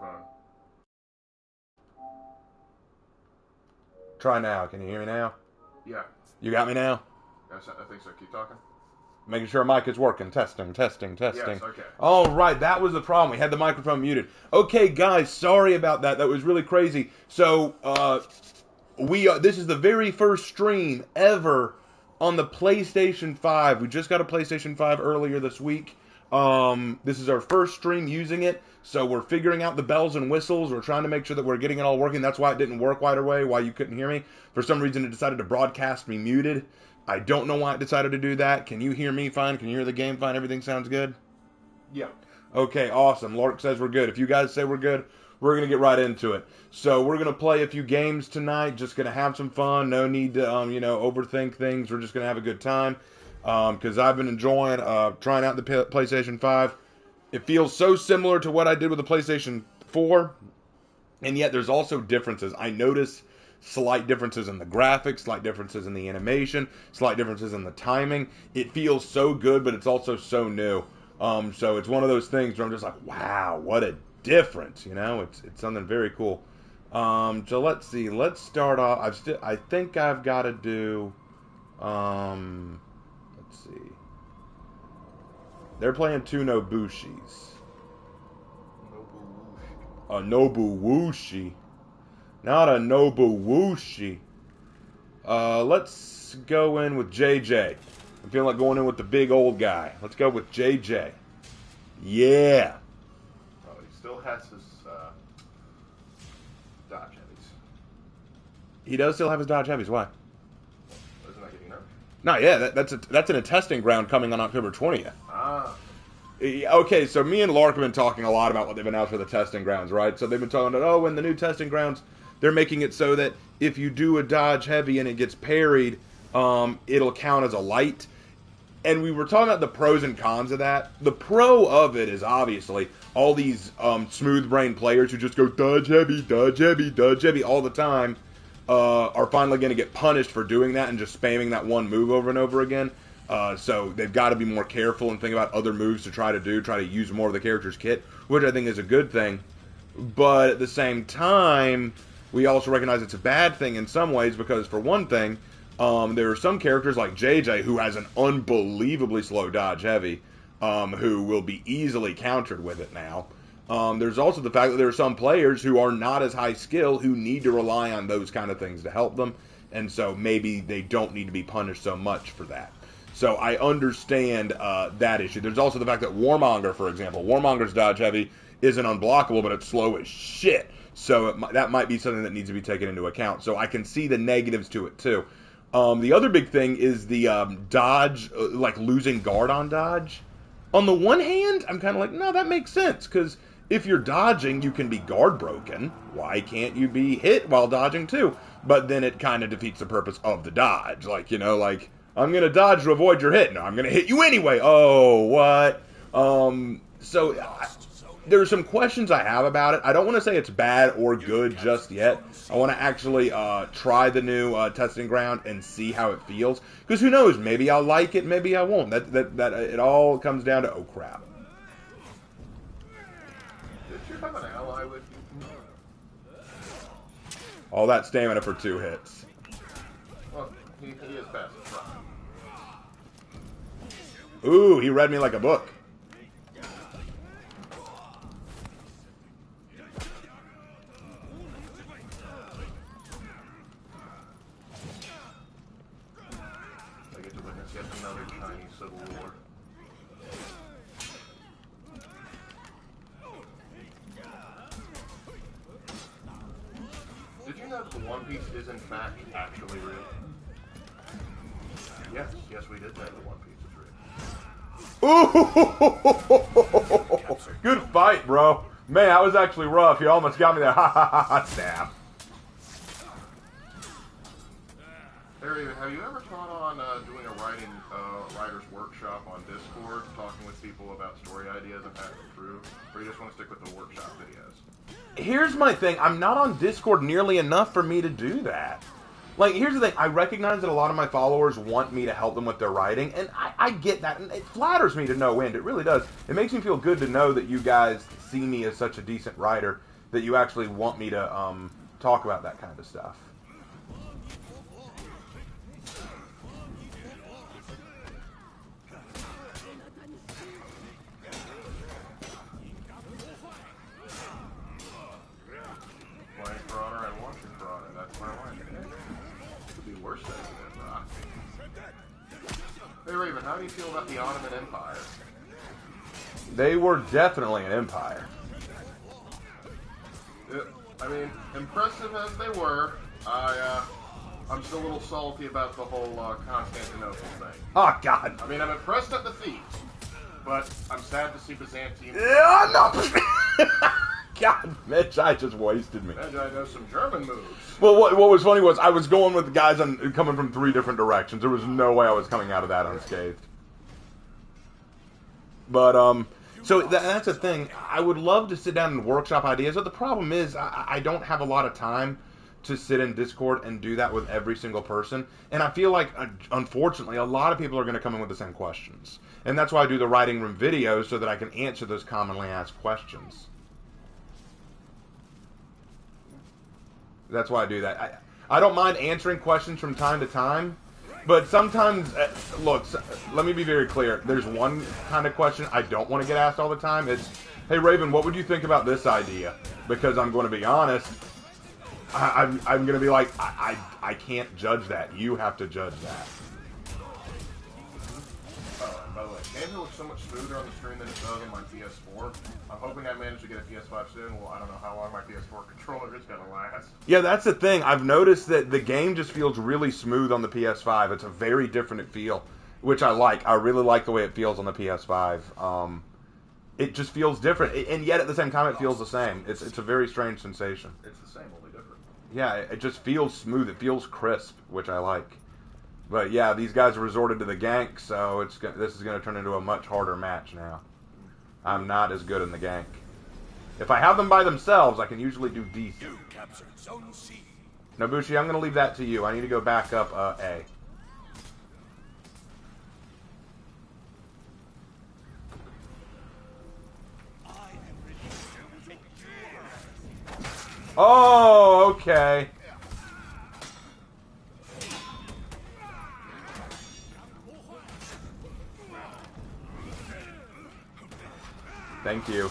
microphone. Try now. Can you hear me now? Yeah. You got me now? Yes, I think so. Keep talking. Making sure mic is working. Testing. Yes, okay. All right, that was the problem. We had the microphone muted. Okay, guys, sorry about that. That was really crazy. So, this is the very first stream ever on the PlayStation 5. We just got a PlayStation 5 earlier this week. This is our first stream using it, so we're figuring out the bells and whistles. We're trying to make sure that we're getting it all working. That's why it didn't work right away, why you couldn't hear me. For some reason, it decided to broadcast me muted. I don't know why it decided to do that. Can you hear me fine? Can you hear the game fine? Everything sounds good? Yeah. Okay, awesome. Lark says we're good. If you guys say we're good, we're going to get right into it. So we're going to play a few games tonight. Just going to have some fun. No need to, overthink things. We're just going to have a good time. Because I've been enjoying trying out the PlayStation 5. It feels so similar to what I did with the PlayStation 4. And yet there's also differences. I notice slight differences in the graphics, slight differences in the animation, slight differences in the timing. It feels so good, but it's also so new. So it's one of those things where I'm just like, wow, what a difference, It's something very cool. So let's see. Let's start off. I think I've got to do. Let's see. They're playing two Nobushis. A Nobuwushi. Not a Nobuwushi. Let's go in with JJ. I'm feeling like going in with the big old guy. Let's go with JJ. Yeah. Oh, he still has his Dodge Heavies. He does still have his Dodge Heavies. Why? Isn't that getting nerfed? No, yeah, that's in a testing ground coming on October 20th. Ah. Okay, so me and Lark have been talking a lot about what they've announced for the testing grounds, right? So they've been talking about, in the new testing grounds, they're making it so that if you do a Dodge Heavy and it gets parried, it'll count as a light. And we were talking about the pros and cons of that. The pro of it is obviously all these smooth-brained players who just go Dodge Heavy, Dodge Heavy, Dodge Heavy all the time are finally going to get punished for doing that and just spamming that one move over and over again. So they've got to be more careful and think about other moves to try to use more of the character's kit, which I think is a good thing. But at the same time, we also recognize it's a bad thing in some ways because, for one thing, there are some characters like JJ who has an unbelievably slow dodge heavy, who will be easily countered with it now. There's also the fact that there are some players who are not as high skill who need to rely on those kind of things to help them, and so maybe they don't need to be punished so much for that. So I understand that issue. There's also the fact that Warmonger, for example, Warmonger's dodge heavy isn't unblockable, but it's slow as shit. So that might be something that needs to be taken into account. So I can see the negatives to it too. The other big thing is the dodge, like losing guard on dodge. On the one hand, I'm kind of like, no, that makes sense, because if you're dodging, you can be guard broken. Why can't you be hit while dodging too? But then it kind of defeats the purpose of the dodge. I'm going to dodge to avoid your hit. No, I'm going to hit you anyway. Oh, what? There are some questions I have about it. I don't want to say it's bad or good just yet. I want to actually try the new testing ground and see how it feels. Because who knows? Maybe I'll like it, maybe I won't. That it all comes down to, oh crap. Did you have an ally with you? All that stamina for 2 hits. Well, he is fast. Ooh, he read me like a book. I get to witness yet another Chinese civil war. Did you know that the One Piece is in fact actually real? Yes, we did know the One Piece is real. Ooh! Good fight, bro. Man, that was actually rough. You almost got me there. Ha ha ha ha. Stab. Harry, have you ever thought on doing a writer's workshop on Discord, talking with people about story ideas and how to improve, or you just want to stick with the workshop videos? Here's my thing. I'm not on Discord nearly enough for me to do that. Like, here's the thing. I recognize that a lot of my followers want me to help them with their writing, and I get that, and it flatters me to no end. It really does. It makes me feel good to know that you guys see me as such a decent writer that you actually want me to talk about that kind of stuff. Playing For Honor and watching For Honor. That's my line. Could be worse than it is. Hey Raven, how do you feel about the Ottoman Empire? They were definitely an empire. I mean, impressive as they were, I'm still a little salty about the whole Constantinople thing. Oh, God. I mean, I'm impressed at the feat, but I'm sad to see Byzantium. Yeah, no. God, Mitch, I just wasted me. And I know some German moves. Well, what was funny was I was going with the guys coming from 3 different directions. There was no way I was coming out of that unscathed. But, so that's the thing. I would love to sit down and workshop ideas, but the problem is I don't have a lot of time to sit in Discord and do that with every single person. And I feel like, unfortunately, a lot of people are going to come in with the same questions. And that's why I do the writing room videos, so that I can answer those commonly asked questions. That's why I do that. I don't mind answering questions from time to time, but sometimes, look, let me be very clear. There's one kind of question I don't want to get asked all the time. It's, hey, Raven, what would you think about this idea? Because I'm going to be honest, I'm going to be like, I can't judge that. You have to judge that. Oh, and by the way, Gameplay looks so much smoother on the screen than it does on my PS4. I'm hoping I manage to get a PS5 soon. Well, I don't know how long my PS4 controller is going to last. Yeah, that's the thing. I've noticed that the game just feels really smooth on the PS5. It's a very different feel, which I like. I really like the way it feels on the PS5. It just feels different, and yet at the same time it feels the same. It's a very strange sensation. It's the same, only different. Yeah, it just feels smooth. It feels crisp, which I like. But yeah, these guys resorted to the gank, so this is going to turn into a much harder match now. I'm not as good in the gank. If I have them by themselves, I can usually do decent. Nobushi, I'm going to leave that to you. I need to go back up A. Oh, okay. Thank you.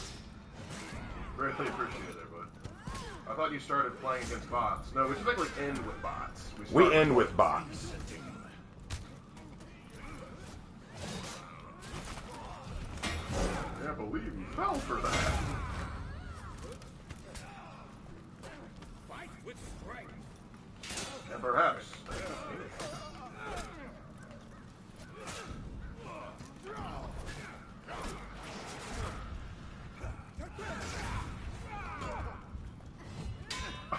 Really appreciate it, but I thought you started playing against bots. No, we should like end with bots. We end with bots. I can't believe you fell for that. And perhaps.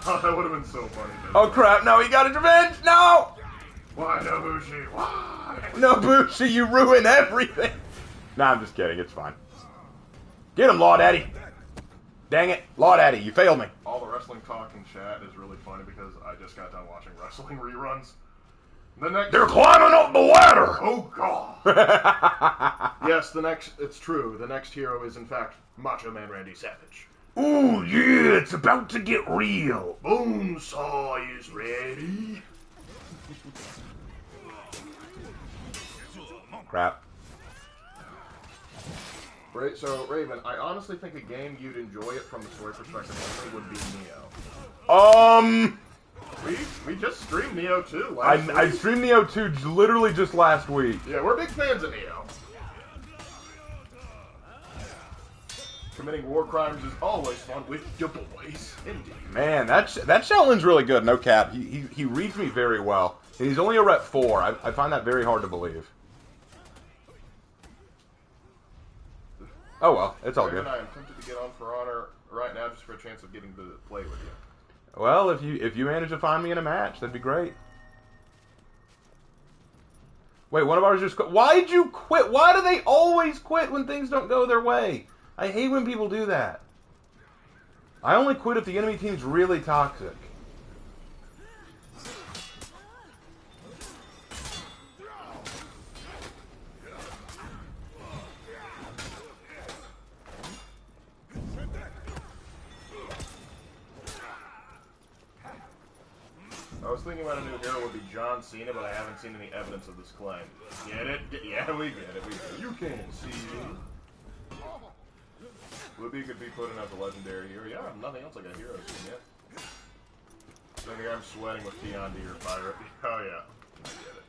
Oh, that would have been so funny. Oh crap, no, he got his revenge! No! Why, Nobushi? Why? Nobushi, you ruin everything! Nah, I'm just kidding, it's fine. Get him, Law Daddy! Dang it, Law Daddy, you failed me. All the wrestling talk in chat is really funny because I just got done watching wrestling reruns. They're climbing up the ladder! Oh, God! Yes, it's true. The next hero is, in fact, Macho Man Randy Savage. Ooh, yeah, it's about to get real. Bonesaw is ready. Crap. Right, so, Raven, I honestly think a game you'd enjoy it from the story perspective only would be Neo. We just streamed Neo 2 last week. I streamed Neo 2 literally just last week. Yeah, we're big fans of Neo. Committing war crimes is always fun with your boys. Indeed. Man, that Shaolin's really good, no cap. He reads me very well. And he's only a rep 4. I find that very hard to believe. Oh well, it's all good. I am tempted to get on For Honor right now just for a chance of getting to play with you. Well, if you manage to find me in a match, that'd be great. Wait, one of ours just quit. Why'd you quit? Why do they always quit when things don't go their way? I hate when people do that. I only quit if the enemy team's really toxic. thinking about a new hero would be John Cena, but I haven't seen any evidence of this claim. Get it? Yeah, we get it. We get it. You can't see me. Libby could be put in as a legendary hero. Yeah, nothing else like a hero scene yet. I think I'm sweating with Tion D or Pirate. Oh yeah. I get it.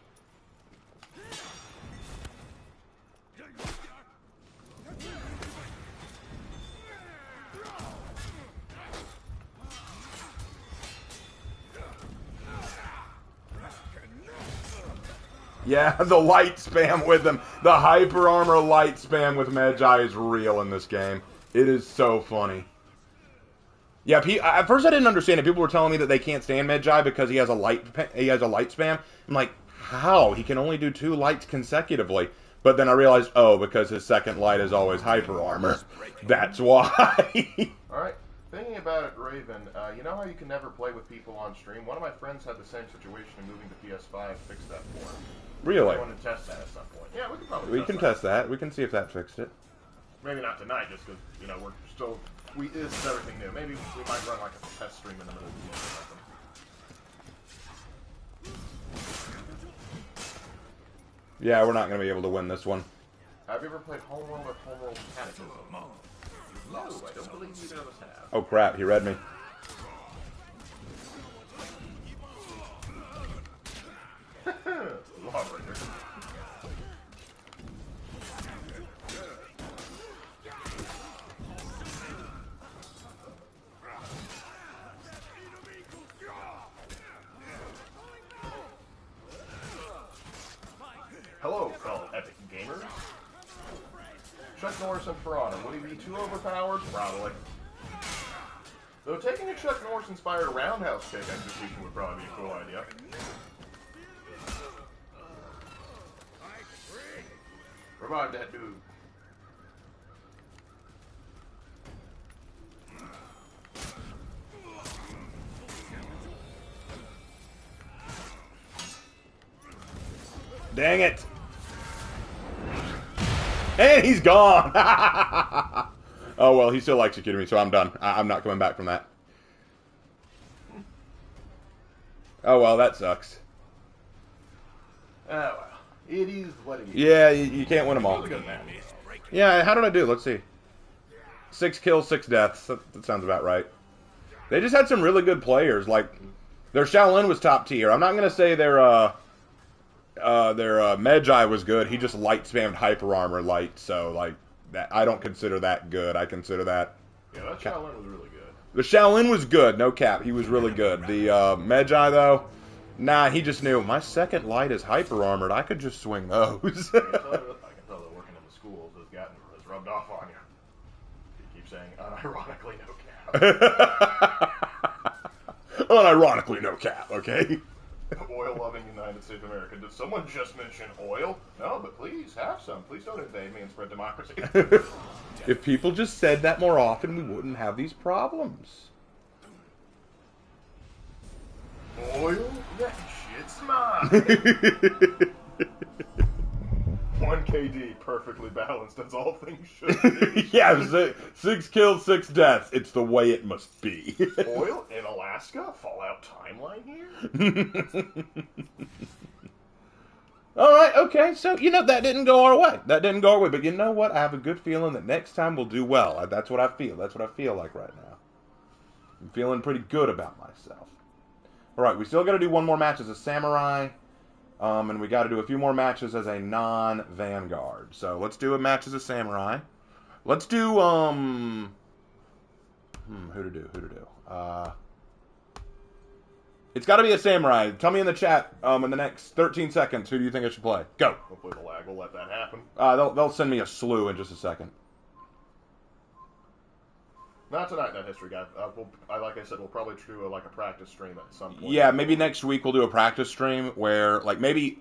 Yeah, the light spam with them. The hyper armor light spam with Medjai is real in this game. It is so funny. Yeah, at first I didn't understand it. People were telling me that they can't stand Medjai because he has a light spam. I'm like, how? He can only do 2 lights consecutively. But then I realized, oh, because his second light is always hyper armor. That's why. All right. Thinking about it, Raven, you know how you can never play with people on stream? One of my friends had the same situation and moving to PS5 fixed that for him. Really? I want to test that at some point. Yeah, we can probably test that. We can see if that fixed it. Maybe not tonight, just because, you know, we're still... this is everything new. Maybe we might run like a test stream in the middle of the week or something. Yeah, we're not going to be able to win this one. Have you ever played Homeworld or Homeworld Catechism? No, I don't believe either of us have. Oh crap, he read me. Lawbreaker. Hello, fellow epic gamers. Chuck Norris and Ferrata. Would he be too overpowered? Probably. Though taking a Chuck Norris-inspired roundhouse kick execution would probably be a cool idea. Revive that dude. Dang it. And he's gone. Oh, well, he still executed me, so I'm done. I'm not coming back from that. Oh, well, that sucks. Oh, well. It is what it is. Yeah, you can't win them all. Yeah, how did I do? Let's see. 6 kills, 6 deaths. That sounds about right. They just had some really good players. Like, their Shaolin was top tier. I'm not going to say their Medjai was good. He just light spammed hyper armor light, so, like, that I don't consider that good. I consider that... Yeah, that Shaolin was really good. The Shaolin was good, no cap. He was really good. The Medjai, though, nah, he just knew, my second light is hyper armored. I could just swing those. I can tell that working in the schools has rubbed off on you. You keep saying, unironically, no cap. Unironically, no cap, okay? Oil-loving United States of America. Did someone just mention oil? No, but please, have some. Please don't invade me and spread democracy. If people just said that more often, we wouldn't have these problems. Oil? That shit's mine. 1 KD, perfectly balanced, as all things should be. Yeah, 6 kills, 6 deaths. It's the way it must be. Oil in Alaska? Fallout timeline here? Alright, okay, so, you know, that didn't go our way. That didn't go our way, but you know what? I have a good feeling that next time we'll do well. That's what I feel. That's what I feel like right now. I'm feeling pretty good about myself. Alright, we still got to do one more match as a samurai. And we got to do a few more matches as a non-Vanguard. So let's do a match as a samurai. Let's do, who to do? It's got to be a samurai. Tell me in the chat, in the next 13 seconds, who do you think I should play? Go. Hopefully the lag will let that happen. They'll send me a slew in just a second. Not tonight, Net History Guy. Like I said, we'll probably do a practice stream at some point. Yeah, maybe next week we'll do a practice stream where, like, maybe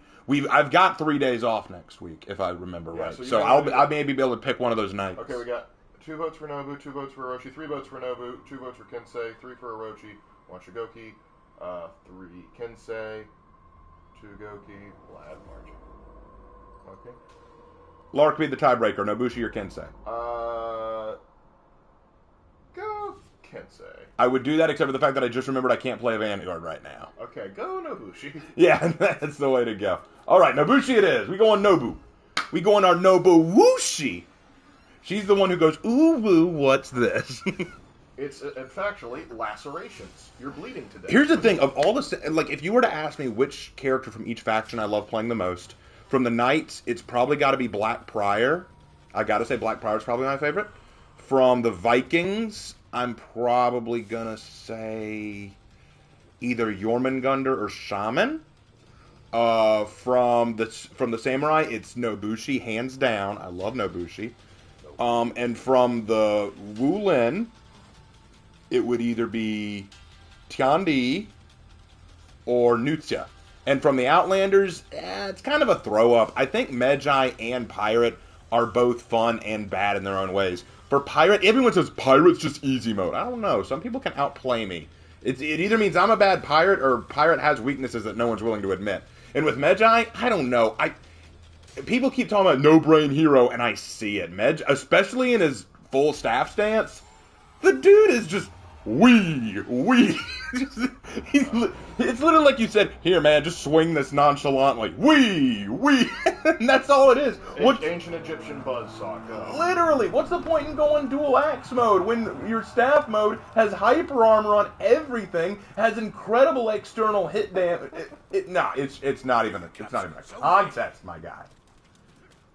I've got 3 days off next week, if I remember right. So I'll maybe be able to pick one of those nights. Okay, we got 2 votes for Nobu, 2 votes for Orochi, 3 votes for Nobu, 2 votes for Kensei, 3 for Orochi, 1 Shigoki, 3 Kensei, 2 Goki, Lad margin. Okay. Lark be the tiebreaker, Nobushi or Kensei? Go Tensei. I would do that, except for the fact that I just remembered I can't play a Vanguard right now. Okay, go Nobushi. Yeah, that's the way to go. All right, Nobushi it is. We go on Nobu. We go on our Nobuwushi. She's the one who goes, ooh, woo, what's this? It's factually lacerations. You're bleeding to death. Here's the thing. Of all the... Like, if you were to ask me which character from each faction I love playing the most, from the Knights, it's probably got to be Black Prior. I got to say Black Prior is probably my favorite. From the Vikings, I'm probably going to say either Jormungandr or Shaman. From the Samurai, it's Nobushi, hands down. I love Nobushi. And from the Wulin, it would either be Tiandi or Nutzia. And from the Outlanders, it's kind of a throw-up. I think Medjai and Pirate are both fun and bad in their own ways. For Pirate, everyone says Pirate's just easy mode. I don't know. Some people can outplay me. It either means I'm a bad pirate or Pirate has weaknesses that no one's willing to admit. And with Medjai, I don't know. People keep talking about no-brain hero, and I see it. Especially in his full staff stance, the dude is just wee. It's literally like you said, here, man, just swing this nonchalantly. Wee. And that's all it is. Ancient Egyptian buzzsaw. Go. Literally, what's the point in going dual axe mode when your staff mode has hyper armor on everything, has incredible external hit damage? It's not even a contest, my guy.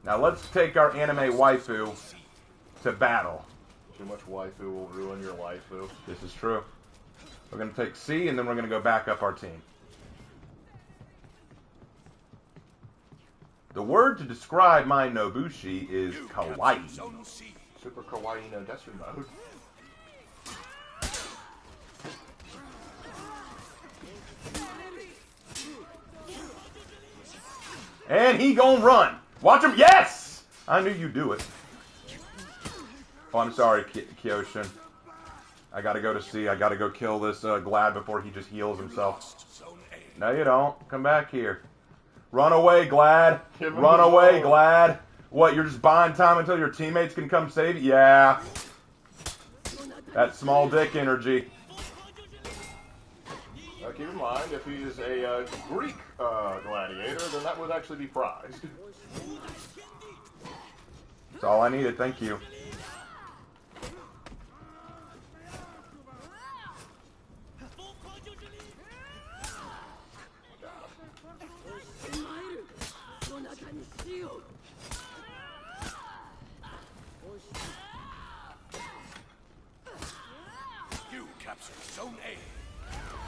Now let's take our anime waifu to battle. Too much waifu will ruin your waifu. This is true. We're going to take C, and then we're going to go back up our team. The word to describe my Nobushi is kawaii. Super kawaii no desu mode. And he gonna run. Watch him. Yes! I knew you'd do it. Oh, I'm sorry, Kyoshin. I gotta go to C. I gotta go kill this Glad before he just heals himself. No, you don't. Come back here. Run away, Glad. Run away, Glad. What, you're just buying time until your teammates can come save you? Yeah. That small dick energy. Keep in mind, if he is a Greek gladiator, then that would actually be prized. That's all I needed. Thank you.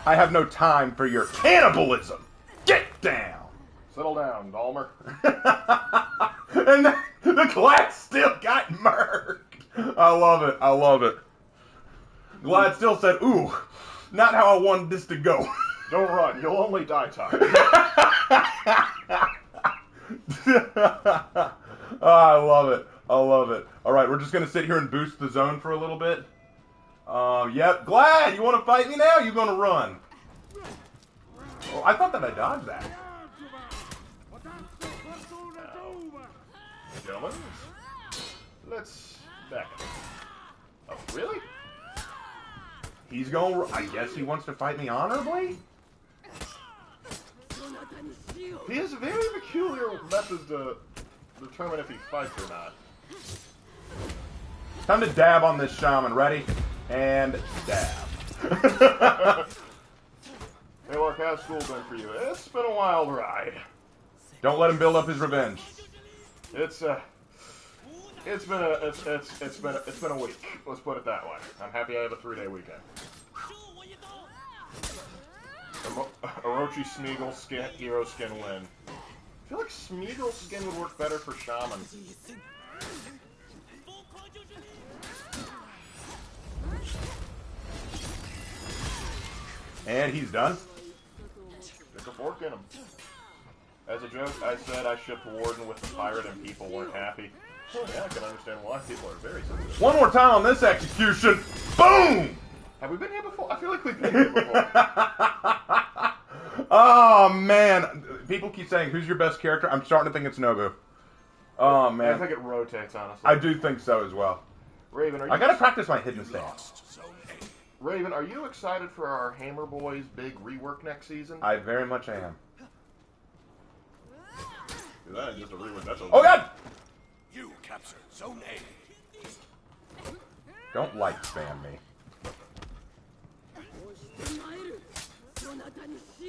I have no time for your cannibalism. Get down. Settle down, Dalmer. And the Glad still got murked. I love it. I love it. Glad still said, ooh, not how I wanted this to go. Don't run. You'll only die tired. Oh, I love it. I love it. All right, we're just going to sit here and boost the zone for a little bit. Yep. Glad, you want to fight me now? You're going to run. Oh, I thought that I dodged that. Gentlemen, let's back up. Oh, really? He's going... I guess he wants to fight me honorably? He has very peculiar methods to determine if he fights or not. Time to dab on this shaman. Ready? And dab. Hey, Lark, how's school been for you? It's been a wild ride. Don't let him build up his revenge. It's been a week. Let's put it that way. I'm happy I have a 3-day weekend. Orochi Smeagol skin, hero skin win. I feel like Smeagol skin would work better for Shaman. And he's done. Stick a fork in him. As a joke, I said I shipped Warden with the pirate and people weren't happy. Oh, yeah, I can understand why. People are very sensitive. One more time on this execution. Boom! Have we been here before? I feel like we've been here before. Oh, man. People keep saying, who's your best character? I'm starting to think it's Nobu. Oh, man. I think it rotates, honestly. I do think so as well. Raven, are you... I gotta practice my hidden stance. Raven, are you excited for our Hammer Boys big rework next season? I very much am. That ain't just a rework. That's a. Oh God! You captured Zone A. Don't light spam me.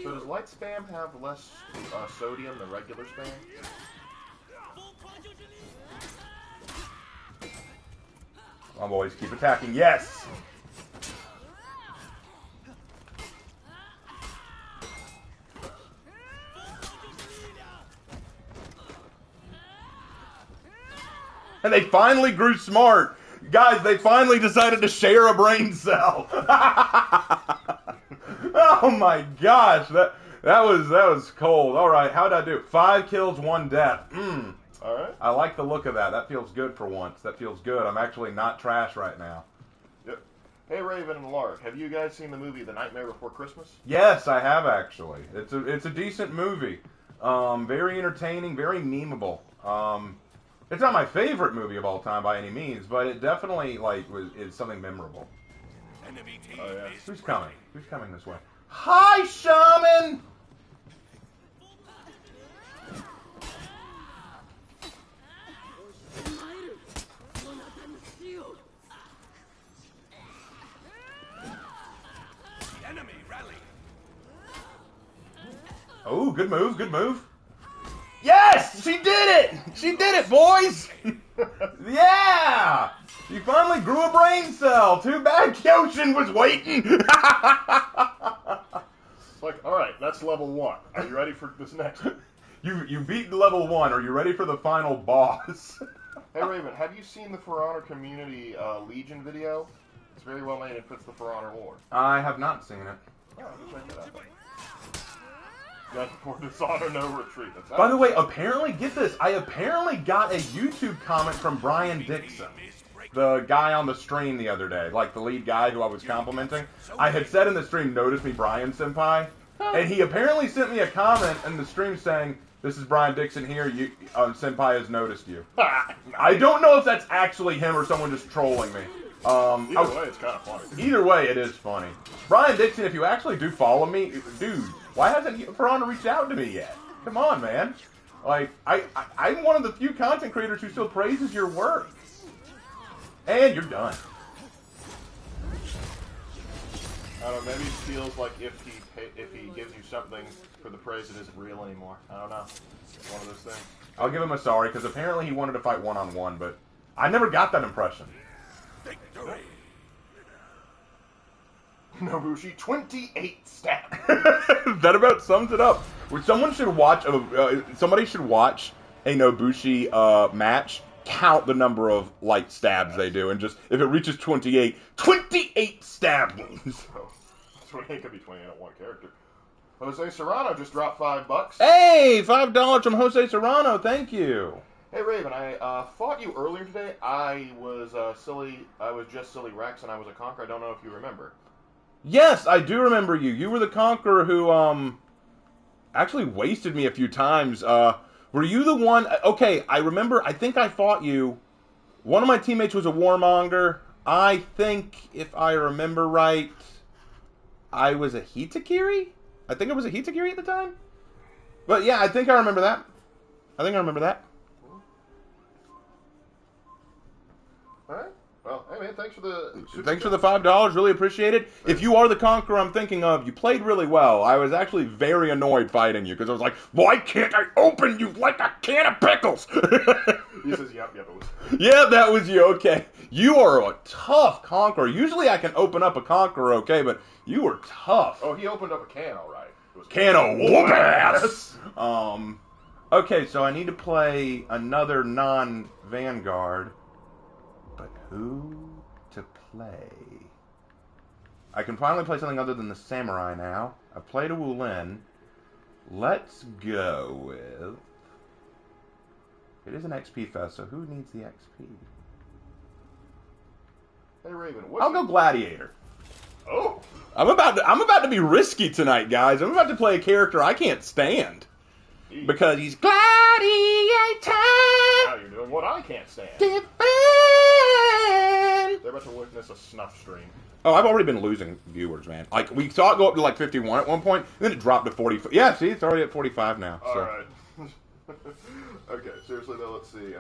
So does light spam have less sodium than regular spam? Come on, boys, keep attacking. Yes! And they finally grew smart. Guys, they finally decided to share a brain cell. Oh my gosh, that was cold. All right, how'd I do? 5 kills, 1 death. All right. I like the look of that. That feels good for once. That feels good. I'm actually not trash right now. Yep. Hey, Raven and Lark, have you guys seen the movie The Nightmare Before Christmas? Yes, I have actually. It's a decent movie. Very entertaining, very memeable. It's not my favorite movie of all time by any means, but it definitely is something memorable. Enemy team Oh, yeah. is Who's coming? Who's coming this way? Hi, Shaman! The enemy rally. Oh, good move, good move. Yes! She did it! She did it, boys! Yeah! She finally grew a brain cell. Too bad Kyoshin was waiting. It's like, all right, that's level 1. Are you ready for this next one? You beat level 1. Are you ready for the final boss? Hey, Raven, have you seen the For Honor Community Legion video? It's very well made and fits the For Honor lore. I have not seen it. Oh, check it out. That's for Dishonor No Retreat. That's By the way, apparently, get this. I apparently got a YouTube comment from Brian Dixon, the guy on the stream the other day, like the lead guy who I was complimenting. I had said in the stream, "Notice me, Brian Senpai," and he apparently sent me a comment in the stream saying, "This is Brian Dixon here. Senpai has noticed you." I don't know if that's actually him or someone just trolling me. Either way, it's kind of funny. Either way, it is funny. Brian Dixon, if you actually do follow me, dude, why hasn't For Honor reached out to me yet? Come on, man. Like, I'm one of the few content creators who still praises your work. And you're done. I don't know, maybe it feels like if he gives you something for the praise, it isn't real anymore. I don't know. It's one of those things. I'll give him a sorry, because apparently he wanted to fight one-on-one, but I never got that impression. Victory. Nobushi, 28 stab. That about sums it up. Somebody should watch a Nobushi match, count the number of light stabs they do, and just, if it reaches 28 stab wounds. So, 28 could be 28 on one character. Jose Serrano just dropped $5. Hey, $5 from Jose Serrano, thank you. Hey Raven, I fought you earlier today. I was just Silly Rex, and I was a Conqueror. I don't know if you remember. Yes, I do remember you. You were the Conqueror who, actually wasted me a few times. Were you the one... Okay, I remember, I think I fought you. One of my teammates was a Warmonger. I think, if I remember right, I was a Hitakiri? I think it was a Hitakiri at the time? But yeah, I think I remember that. Alright. Well, hey man, thanks for the... Thanks for the $5. Really appreciate it. If you are the Conqueror I'm thinking of, you played really well. I was actually very annoyed fighting you, because I was like, why can't I open you like a can of pickles? He says, yep, it was... Yeah, that was you, okay. You are a tough Conqueror. Usually I can open up a Conqueror, okay, but you were tough. Oh, he opened up a can, alright. Can of whoop ass! Okay, so I need to play another non-Vanguard. But who to play? I can finally play something other than the Samurai now. I've played a Wulin. Let's go with... It is an XP fest, so who needs the XP? Hey Raven, I'll go Gladiator. Oh! I'm about to be risky tonight, guys. I'm about to play a character I can't stand. Because he's Gladiator! Now you're doing what I can't stand. Defend! They're about to witness this a snuff stream. Oh, I've already been losing viewers, man. Like, we saw it go up to like 51 at one point, and then it dropped to 40. Yeah, see, it's already at 45 now. So. Alright. Okay, seriously though, let's see.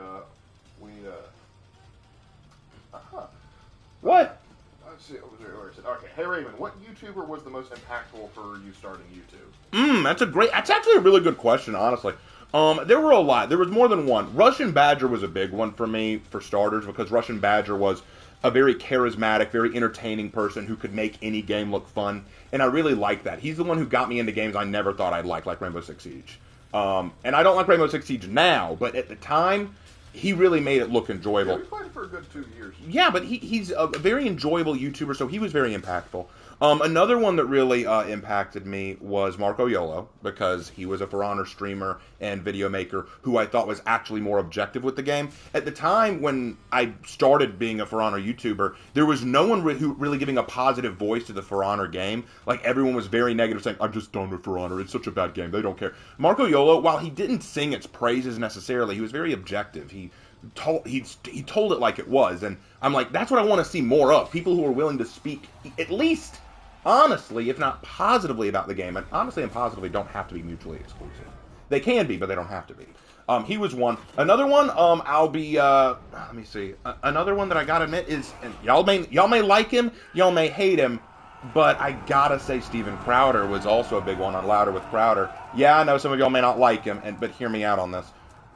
We need What? Let's see, where is it? Okay, hey Raven, what YouTuber was the most impactful for you starting YouTube? That's actually a really good question, honestly. There were a lot. There was more than one. Russian Badger was a big one for me, for starters, because Russian Badger was a very charismatic, very entertaining person who could make any game look fun, and I really liked that. He's the one who got me into games I never thought I'd like Rainbow Six Siege. And I don't like Rainbow Six Siege now, but at the time, he really made it look enjoyable. Yeah, we played it for a good 2 years. Yeah, but he's a very enjoyable YouTuber, so he was very impactful. Another one that really impacted me was Marco Yolo, because he was a For Honor streamer and video maker who I thought was actually more objective with the game. At the time when I started being a For Honor YouTuber, there was no one who really giving a positive voice to the For Honor game. Like, everyone was very negative, saying, I'm just done with For Honor, it's such a bad game, they don't care. Marco Yolo, while he didn't sing its praises necessarily, he was very objective. He told it like it was, and I'm like, that's what I want to see more of. People who are willing to speak at least honestly, if not positively, about the game. And honestly and positively don't have to be mutually exclusive. They can be, but they don't have to be. He was one. Another one, I'll be, let me see. Another one that I gotta admit is, and y'all may like him, y'all may hate him, but I gotta say Steven Crowder was also a big one on Louder with Crowder. Yeah, I know some of y'all may not like him, but hear me out on this.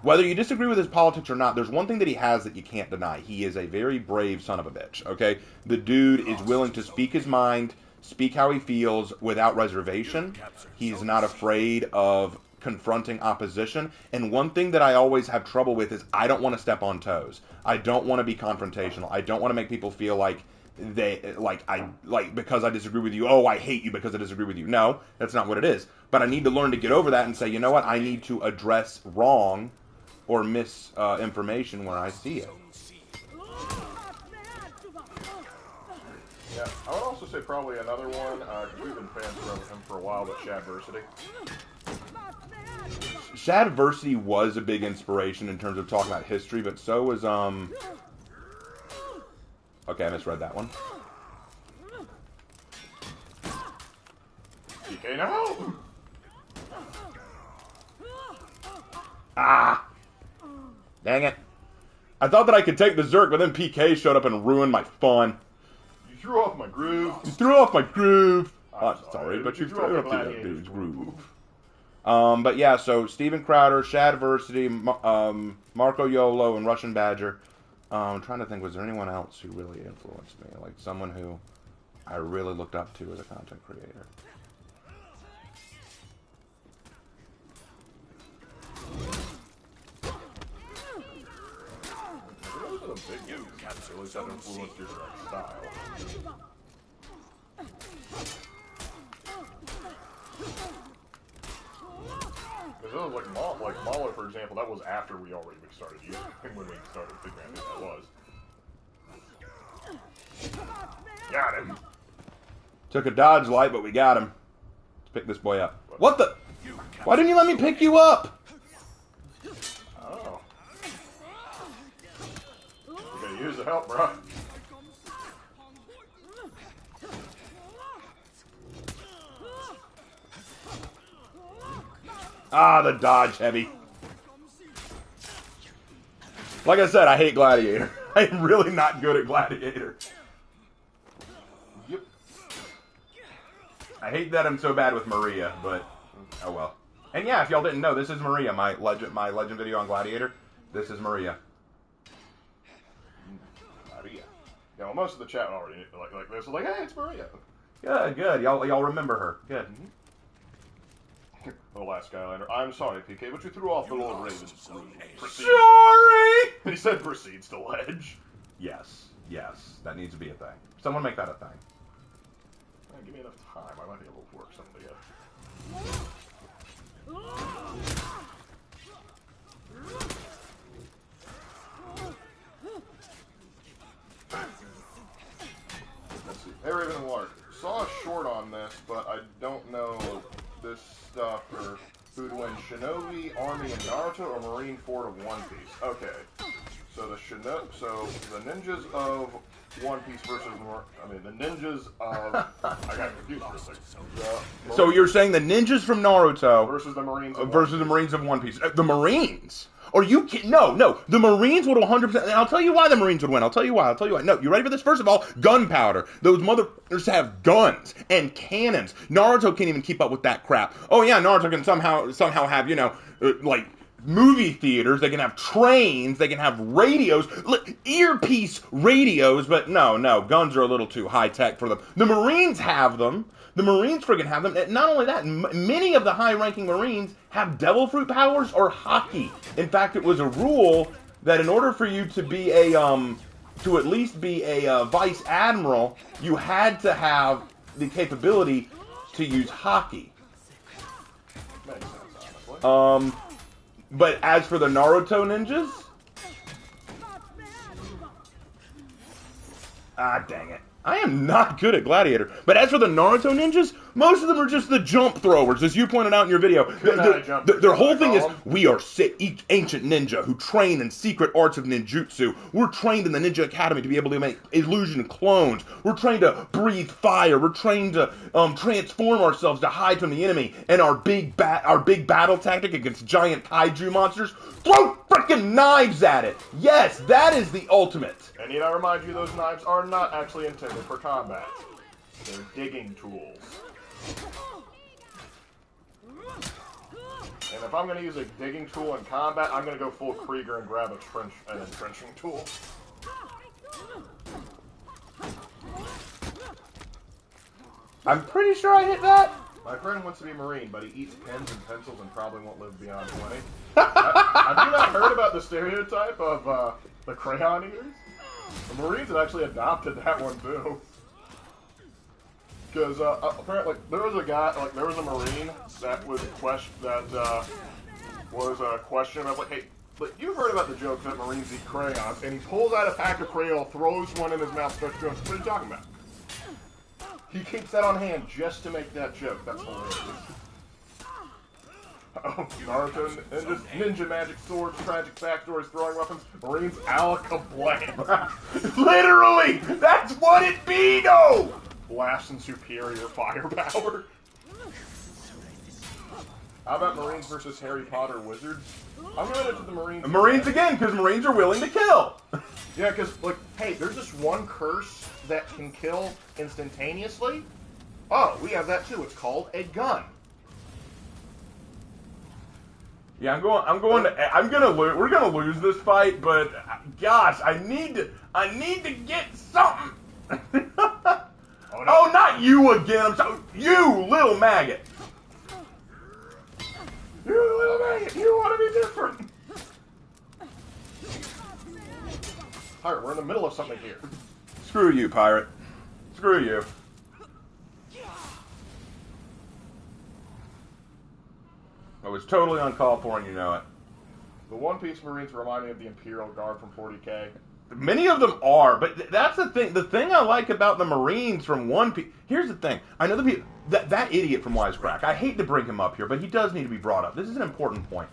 Whether you disagree with his politics or not, there's one thing that he has that you can't deny. He is a very brave son of a bitch, okay? The dude is willing to speak his mind, speak how he feels without reservation. He's not afraid of confronting opposition. And one thing that I always have trouble with is I don't want to step on toes. I don't want to be confrontational. I don't want to make people feel like because I disagree with you, oh, I hate you because I disagree with you. No, that's not what it is. But I need to learn to get over that and say, you know what, I need to address wrong or misinformation when I see it. Yeah, I would also say probably another one, because we've been fans of him for a while, but Shadversity. Shadversity was a big inspiration in terms of talking about history, but so was, okay, I misread that one. PK, no! Ah! Dang it. I thought that I could take the Zerk, but then PK showed up and ruined my fun. You threw off my groove. You threw off my groove. I'm sorry, but you threw threw off up the that gladiator's dude's groove. But yeah, so Steven Crowder, Shadversity, Marco Yolo, and Russian Badger. I'm trying to think, was there anyone else who really influenced me? Like someone who I really looked up to as a content creator. Those are the big you capture. At least that influenced your style. Because like Mahler, for example, that was after we already started using him when we started figuring out who that was. Got him. Took a dodge light, but we got him. Let's pick this boy up. What the? Why didn't you let me pick you up? Oh. You gotta use the help, bro. Ah, the dodge heavy. Like I said, I hate Gladiator. I'm really not good at Gladiator. Yep. I hate that I'm so bad with Maria, but oh well. And yeah, if y'all didn't know, this is Maria, my legend video on Gladiator. This is Maria. Maria. Yeah, well, most of the chat already like this. Like, hey, it's Maria. Good, good. Y'all remember her. Good. The last Skylander. I'm sorry, PK, but you threw off the Lord Raven's groove. Sorry! He said proceeds to ledge. Yes, yes. That needs to be a thing. Someone make that a thing. Give me enough time. I might be able to work something together. Let's see. Hey, Raven and Lark. Saw a short on this, but I don't know this stuff or who'd win Shinobi, Army, and Naruto, or Marineford of One Piece. Okay. So so the ninjas of One Piece versus the ninjas of I got confused for a second. So you're saying the ninjas from Naruto versus the Marines of versus the Marines of One Piece? The Marines? Are you kidding? No. The Marines would 100%. And I'll tell you why the Marines would win. I'll tell you why. No, you ready for this? First of all, gunpowder. Those motherfuckers have guns and cannons. Naruto can't even keep up with that crap. Oh yeah, Naruto can somehow have like movie theaters. They can have trains. They can have radios, earpiece radios. But no, guns are a little too high tech for them. The Marines have them. The Marines friggin' have them. And not only that, many of the high-ranking Marines have devil fruit powers or hockey. In fact, it was a rule that in order for you to be to at least be a vice admiral, you had to have the capability to use hockey. Makes sense, honestly. But as for the Naruto ninjas, dang it. I am not good at Gladiator. But as for the Naruto ninjas, most of them are just the jump throwers, as you pointed out in your video. Their whole thing is, we are ancient ninja who train in secret arts of ninjutsu. We're trained in the Ninja Academy to be able to make illusion clones. We're trained to breathe fire. We're trained to transform ourselves to hide from the enemy. And our big battle tactic against giant kaiju monsters, throw freaking knives at it. Yes, that is the ultimate. And need I remind you, those knives are not actually intended for combat. They're digging tools. And if I'm going to use a digging tool in combat, I'm going to go full Krieger and grab an entrenching tool. I'm pretty sure I hit that. My friend wants to be a Marine, but he eats pens and pencils and probably won't live beyond 20. Have you not heard about the stereotype of the crayon eaters? The Marines had actually adopted that one too. Because apparently there was a Marine that was question of like, hey, but you've heard about the joke that Marines eat crayons, and he pulls out a pack of crayon, throws one in his mouth, starts going, what are you talking about? He keeps that on hand just to make that joke. That's hilarious. Oh, Naruto, ninja magic swords, tragic backstories, throwing weapons, Marines, Alakablam. Literally! That's what it be, though! Blast and superior firepower. How about Marines versus Harry Potter wizards? I'm going to the Marines. Marines again, because Marines are willing to kill. Yeah, because, like, hey, there's this one curse that can kill instantaneously. Oh, we have that too. It's called a gun. Yeah, we're gonna lose this fight, but gosh, I need to get something. Oh, no. Oh, not you again. You little maggot. You little maggot. You want to be different. Alright, we're in the middle of something here. Screw you, pirate. Screw you. I was totally uncalled for, and you know it. The One Piece Marines remind me of the Imperial Guard from 40K. Many of them are, but that's the thing. The thing I like about the Marines from One Piece... Here's the thing. I know the people... That idiot from Wisecrack, I hate to bring him up here, but he does need to be brought up. This is an important point.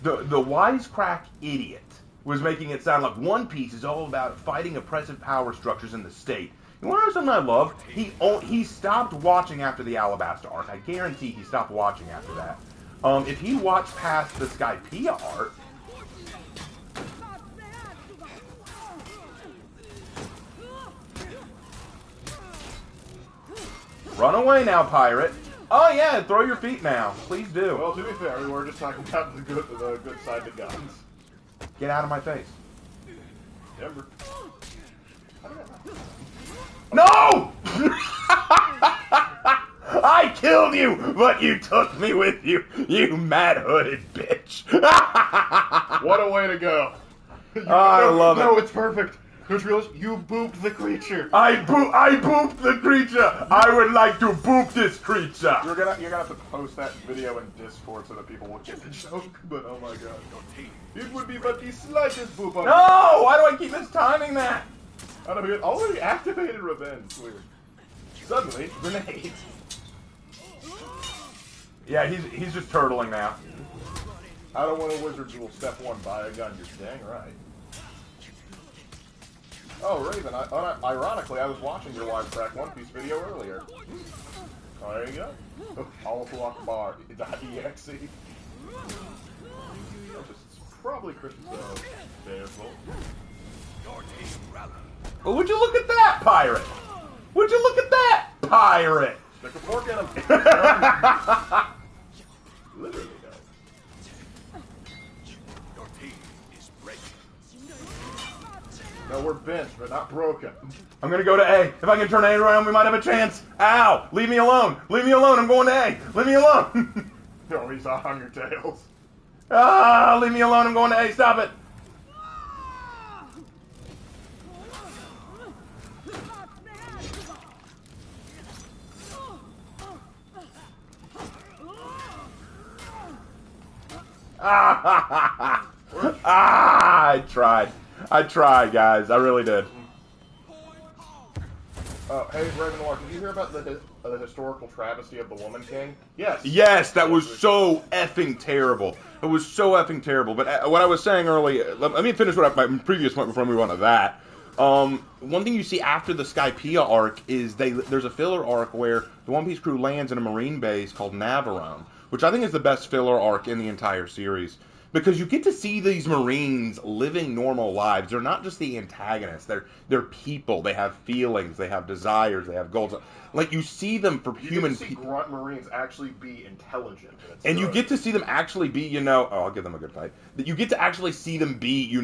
The Wisecrack idiot was making it sound like One Piece is all about fighting oppressive power structures in the state. You want to know something I love? He stopped watching after the Alabasta arc. I guarantee he stopped watching after that. If he watched past the Skypiea art... Run away now, pirate. Oh yeah, throw your feet now. Please do. Well, to be fair, we were just talking about the good side to guns. Get out of my face. Denver. No! I killed you, but you took me with you, you mad-hooded bitch. What a way to go. I love it. No, it's perfect. Don't you realize you booped the creature? I booped the creature. I would like to boop this creature. You're gonna have to post that video in Discord so that people will get the joke. But oh my god, it would be but the slightest boop on. No! Why do I keep mistiming that? I don't know. It already activated revenge. Weird. Suddenly, grenades. Yeah, he's just turtling now. I don't want a wizard duel. Step 1, buy a gun. You're dang right. Oh, Raven, ironically, I was watching your live track One Piece video earlier. Oh, there you go. Allahu Akbar. .exe. It's probably Christian Daredevil. Your team rally. Well, would you look at that, pirate? Would you look at that, pirate? Stick a fork in him. Literally, though. Your team is breaking. No, we're bent, but not broken. I'm gonna go to A. If I can turn A around, we might have a chance. Ow! Leave me alone! Leave me alone! I'm going to A! Leave me alone! No, he's on your tails. Ah! Leave me alone! I'm going to A! Stop it! Ah! I tried. I tried, guys. I really did. Oh, hey, Raven Noir, did you hear about the historical travesty of the Woman King? Yes. Yes, that was so effing terrible. It was so effing terrible. But what I was saying earlier, let me finish my previous point before we move on to that. One thing you see after the Skypiea arc is there's a filler arc where the One Piece crew lands in a marine base called Navarone, which I think is the best filler arc in the entire series. Because you get to see these Marines living normal lives. They're not just the antagonists. They're people. They have feelings. They have desires. They have goals. Like, you see them for human people. You get to see Grunt Marines actually be intelligent. And you get to see them actually be, I'll give them a good fight. You get to actually see them be,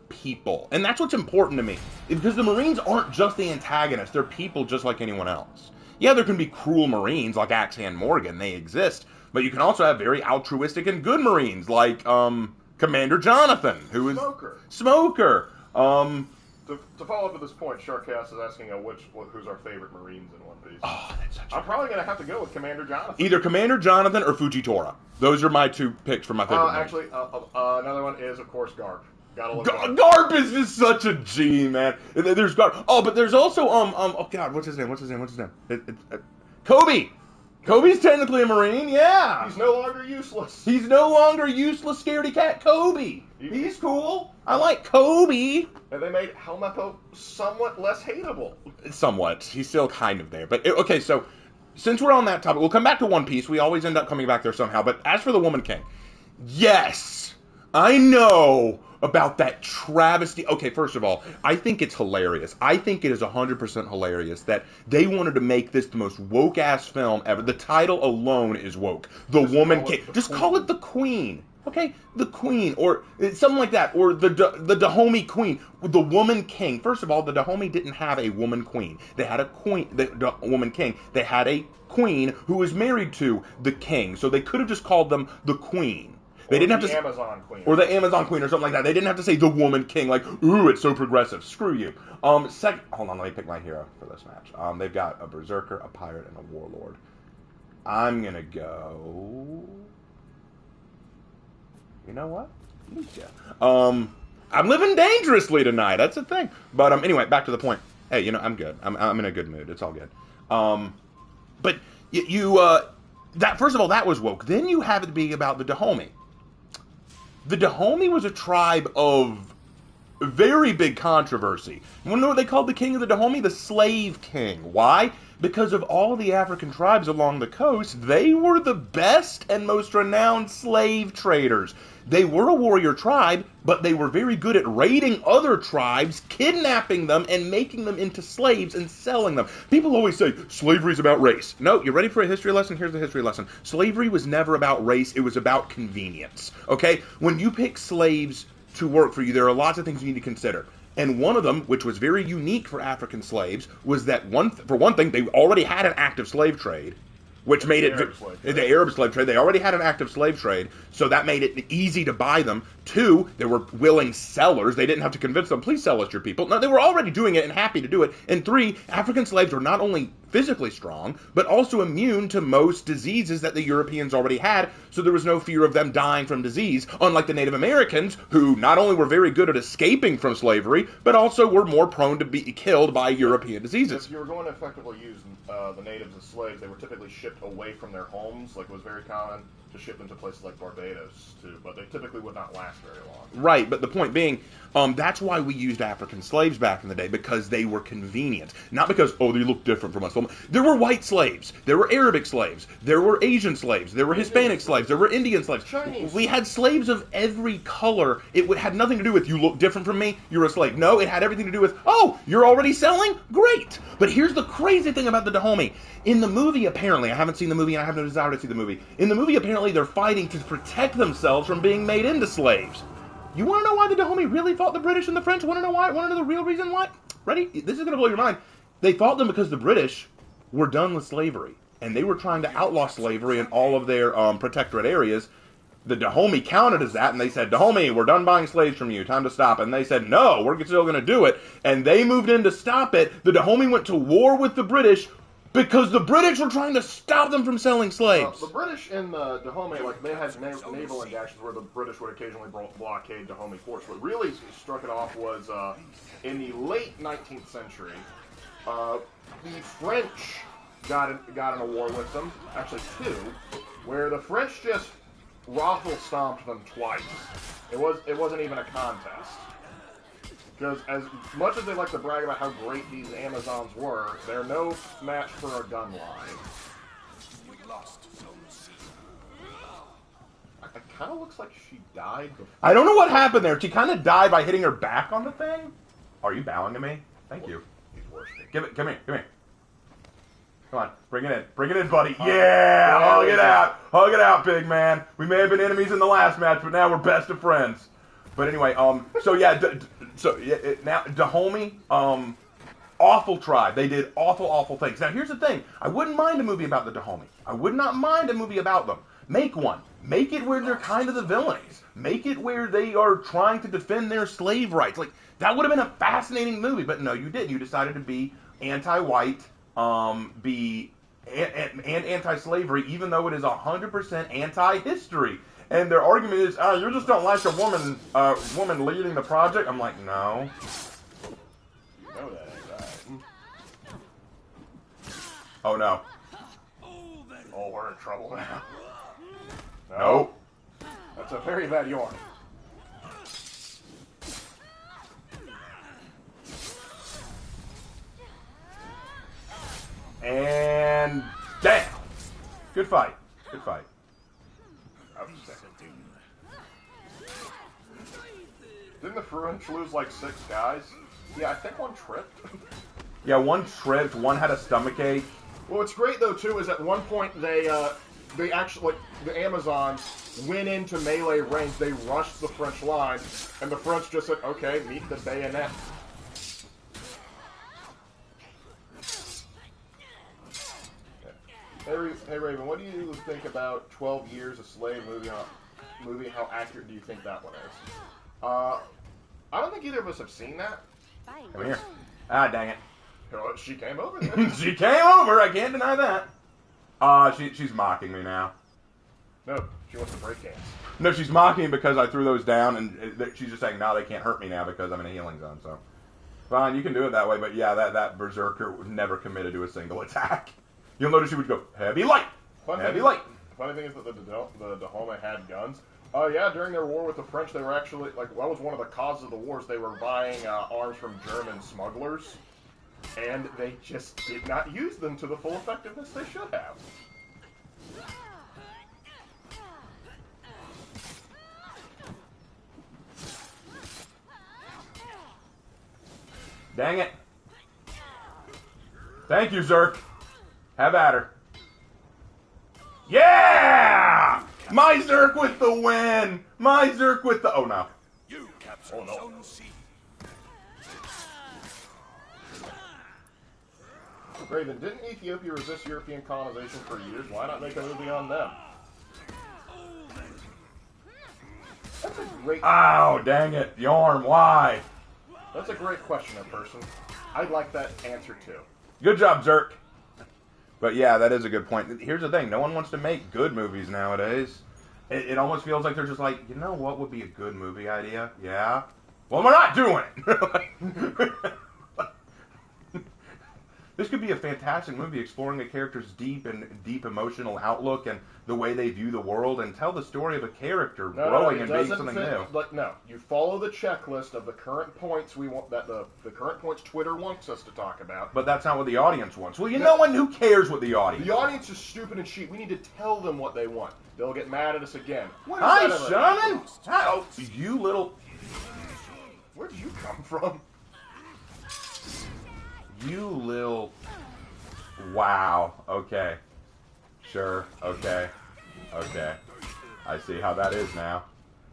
people. And that's what's important to me. Because the Marines aren't just the antagonists. They're people just like anyone else. Yeah, there can be cruel Marines like Axe-Hand Morgan. They exist. But you can also have very altruistic and good Marines, like Commander Jonathan, who is Smoker. To follow up to this point, Sharkcast is asking who's our favorite Marines in One Piece. Oh, that's such I'm probably going to have to go with Commander Jonathan. Either Commander Jonathan or Fujitora. Those are my two picks for my favorite Marines. Actually, another one is, of course, Garp. Gotta love Garp. Garp is just such a G, man. There's Garp. Oh, but there's also, oh God, what's his name? Kobe! Kobe's technically a Marine, yeah. He's no longer useless. He's no longer useless scaredy cat Kobe. He's cool. I like Kobe. And they made Helmeppo somewhat less hateable. Somewhat. He's still kind of there. But, okay, so, since we're on that topic, we'll come back to One Piece. We always end up coming back there somehow. But as for the Woman King, yes, I know about that travesty. Okay, first of all, I think it's hilarious. I think it is 100% hilarious that they wanted to make this the most woke-ass film ever. The title alone is woke. The Woman King. Just call it The Queen. Okay? The Queen. Or something like that. Or the Dahomey Queen. The Woman King. First of all, the Dahomey didn't have a woman queen. They had a queen, the Woman King. They had a queen who was married to the king. So they could have just called them the Queen. They didn't have to Amazon Queen. Or the Amazon Queen or something like that. They didn't have to say the Woman King, like, ooh, it's so progressive. Screw you. Hold on, let me pick my hero for this match. They've got a Berserker, a Pirate, and a Warlord. I'm gonna go... You know what? Lucia. I'm living dangerously tonight. That's the thing. But anyway, back to the point. Hey, I'm good. I'm in a good mood. It's all good. But that first of all, that was woke. Then you have it being about the Dahomey. The Dahomey was a tribe of very big controversy. You want to know what they called the king of the Dahomey? The Slave King. Why? Because of all the African tribes along the coast, they were the best and most renowned slave traders. They were a warrior tribe, but they were very good at raiding other tribes, kidnapping them, and making them into slaves and selling them. People always say, slavery's about race. No, you ready for a history lesson? Here's the history lesson. Slavery was never about race, it was about convenience. Okay? When you pick slaves to work for you, there are lots of things you need to consider. And one of them, which was very unique for African slaves, was that, for one thing, they already had an active slave trade, which made it the Arab slave trade. They already had an active slave trade, so that made it easy to buy them. 2, they were willing sellers. They didn't have to convince them, please sell us your people. No, they were already doing it and happy to do it. And 3, African slaves were not only physically strong, but also immune to most diseases that the Europeans already had, so there was no fear of them dying from disease, unlike the Native Americans, who not only were very good at escaping from slavery, but also were more prone to be killed by European diseases. If you were going to effectively use the natives as slaves, they were typically shipped away from their homes, like it was very common to ship them to places like Barbados, too, but they typically would not last very long. Right, but the point being, That's why we used African slaves back in the day, because they were convenient. Not because, oh, they look different from us. There were white slaves. There were Arabic slaves. There were Asian slaves. There were Hispanic slaves. There were Indian slaves. Chinese. We had slaves of every color. It had nothing to do with, you look different from me, you're a slave. No, it had everything to do with, oh, you're already selling? Great. But here's the crazy thing about the Dahomey. In the movie, apparently, I haven't seen the movie and I have no desire to see the movie. In the movie, apparently, they're fighting to protect themselves from being made into slaves. You want to know why the Dahomey really fought the British and the French? Want to know why? Want to know the real reason why? Ready? This is going to blow your mind. They fought them because the British were done with slavery. And they were trying to outlaw slavery in all of their protectorate areas. The Dahomey countered as that, and they said, Dahomey, we're done buying slaves from you. Time to stop. And they said, no, we're still going to do it. And they moved in to stop it. The Dahomey went to war with the British because the British were trying to stop them from selling slaves. The British in the Dahomey, like, they had naval injections where the British would occasionally blockade Dahomey ports. What really struck it off was in the late 19th century, the French got in a war with them, actually two, where the French just raffle-stomped them twice. It wasn't even a contest. Because as much as they like to brag about how great these Amazons were, they're no match for a gun line. We lost Zone C. It kind of looks like she died before. I don't know what happened there. She kind of died by hitting her back on the thing. Are you bowing to me? Thank you. He's worshipping. Come here. Come on, bring it in, buddy. Yeah, hug it out, big man. We may have been enemies in the last match, but now we're best of friends. But anyway, now Dahomey, awful tribe. They did awful things. Now here's the thing: I wouldn't mind a movie about the Dahomey. I would not mind a movie about them. Make one. Make it where they're kind of the villains. Make it where they are trying to defend their slave rights. Like, that would have been a fascinating movie. But no, you didn't. You decided to be anti-white, and anti-slavery, even though it is 100% anti-history. And their argument is, you just don't like a woman leading the project. I'm like, no. You know that ain't right. Oh no. Oh, we're in trouble now. Nope. That's a very bad yarn. And down. Good fight. Didn't the French lose like 6 guys? Yeah, I think one tripped. Yeah, one tripped. One had a stomachache. Well, what's great though too is at one point they actually, like, the Amazons went into melee range. They rushed the French line, and the French just said, "Okay, meet the bayonet." Hey Raven, what do you think about 12 Years a Slave movie? How accurate do you think that one is? I don't think either of us have seen that. Come here. Ah, dang it. She came over there. She came over. I can't deny that. She's mocking me now. No, she wants to break dance. No, she's mocking me because I threw those down, and she's just saying, no, they can't hurt me now because I'm in a healing zone. So, fine, you can do it that way. But yeah, that berserker never committed to a single attack. You'll notice she would go heavy light, heavy light. The funny thing is that the Dahomey had guns. Yeah, during their war with the French, they were actually, like, that was one of the causes of the wars. They were buying arms from German smugglers, and they just did not use them to the full effectiveness they should have. Dang it. Thank you, Zerk. Have at her. Yeah! My Zerk with the win! My Zerk with the... Oh, no. You captured Oh, no. Zone C. Raven, didn't Ethiopia resist European colonization for years? Why not make a movie on them? That's a great... Oh, dang it. Yorm, why? That's a great question, person. I'd like that answer, too. Good job, Zerk. But yeah, that is a good point. Here's the thing. No one wants to make good movies nowadays. It almost feels like they're just like, you know what would be a good movie idea? Yeah? Well, we're not doing it! This could be a fantastic movie exploring a character's deep emotional outlook and the way they view the world, and tell the story of a character growing and being something new. No, you follow the checklist of the current points we want, that the current points Twitter wants us to talk about. But that's not what the audience wants. Well, no one who cares what the audience. The audience is stupid and cheap. We need to tell them what they want. They'll get mad at us again. Hi, Shannon. Hi, you little. Where did you come from? You little. Wow. Okay. Sure. Okay. Okay. I see how that is now.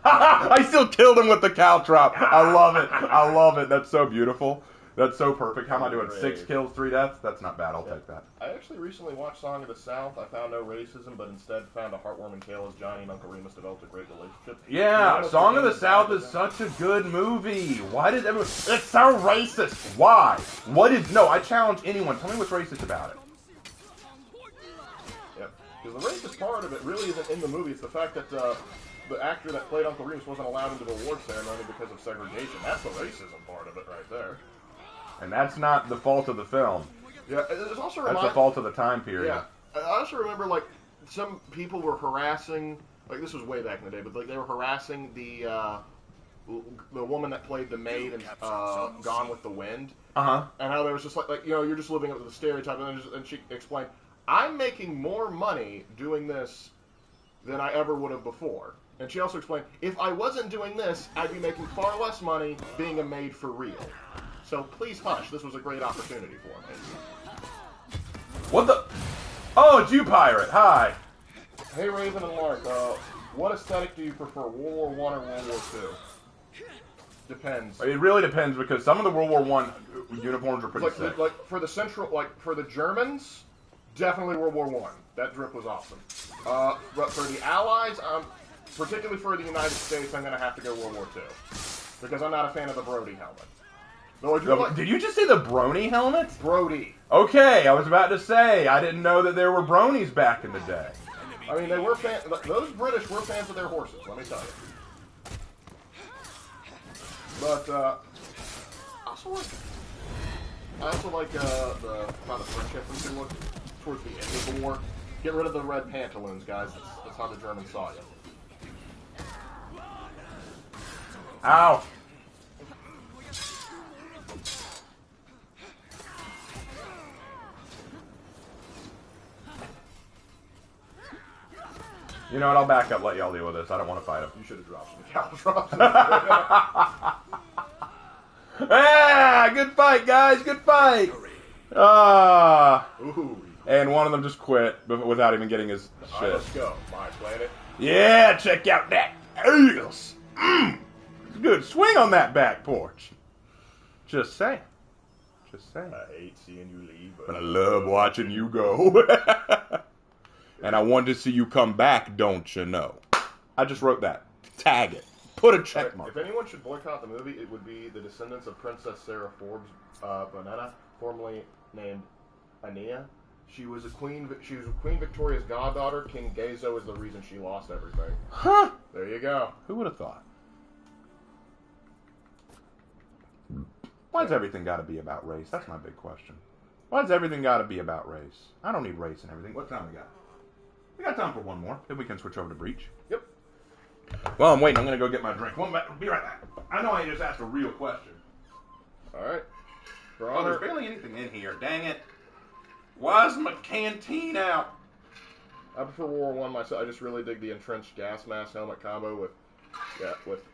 I still killed him with the caltrop. I love it. I love it. That's so beautiful. That's so perfect. How am I doing? 6 kills, 3 deaths? That's not bad. I'll take that. I actually recently watched Song of the South. I found no racism, but instead found a heartwarming tale as Johnny and Uncle Remus developed a great relationship. Yeah, Song of the South is such a good movie. Why did everyone... It's so racist. Why? What is... No, I challenge anyone. Tell me what's racist about it. Yep. Because the racist part of it really isn't in the movie. It's the fact that the actor that played Uncle Remus wasn't allowed into the award ceremony because of segregation. That's the racism part of it right there. And that's not the fault of the film. Yeah, it's also that's the fault of the time period. Yeah, I also remember like some people were harassing, like this was way back in the day, but like they were harassing the woman that played the maid in Gone with the Wind. Uh-huh. And how there was just like you know, you're just living up to the stereotype, and she explained, I'm making more money doing this than I ever would have before. And she also explained, if I wasn't doing this, I'd be making far less money being a maid for real. So please hush. This was a great opportunity for me. What the? Oh, it's you, Pirate. Hi. Hey, Raven and Lark. What aesthetic do you prefer, World War I or World War II? Depends. It really depends, because some of the World War I uniforms are pretty sick. Like for the for the Germans, definitely World War I. That drip was awesome. But for the Allies, particularly for the United States, I'm going to have to go World War II. Because I'm not a fan of the Brody helmet. No, did you just say the Brony helmet? Brody. Okay, I was about to say, I didn't know that there were bronies back in the day. I mean, they were fans. Those British were fans of their horses, let me tell you. But, I also like how the French infantry looked towards the end of the war. Get rid of the red pantaloons, guys. That's how the Germans saw you. Ow. You know what? I'll back up, let y'all deal with this. I don't want to fight him. You should have dropped some caltrops. Ah, good fight, guys. Good fight. Ooh. And one of them just quit without even getting his shit. Right, let's go. My planet. Yeah, check out that ass. Good swing on that back porch. Just saying. Just saying. I hate seeing you leave, but I love watching you go. And I want to see you come back, don't you know? I just wrote that. Tag it. Put a check mark. If anyone should boycott the movie, it would be the descendants of Princess Sarah Forbes Bonetta, formerly named Ania. She was Queen Victoria's goddaughter. King Gezo is the reason she lost everything. Huh? There you go. Who would have thought? Why's everything got to be about race? That's my big question. Why's everything got to be about race? I don't need race and everything. What time we got? We got time for one more. Then we can switch over to Breach. Yep. Well, I'm waiting. I'm going to go get my drink. Be right back. I know I just asked a real question. All right. Oh, there's barely anything in here. Dang it. Why is my canteen out? I prefer World War I myself. I just really dig the entrenched gas mask helmet combo with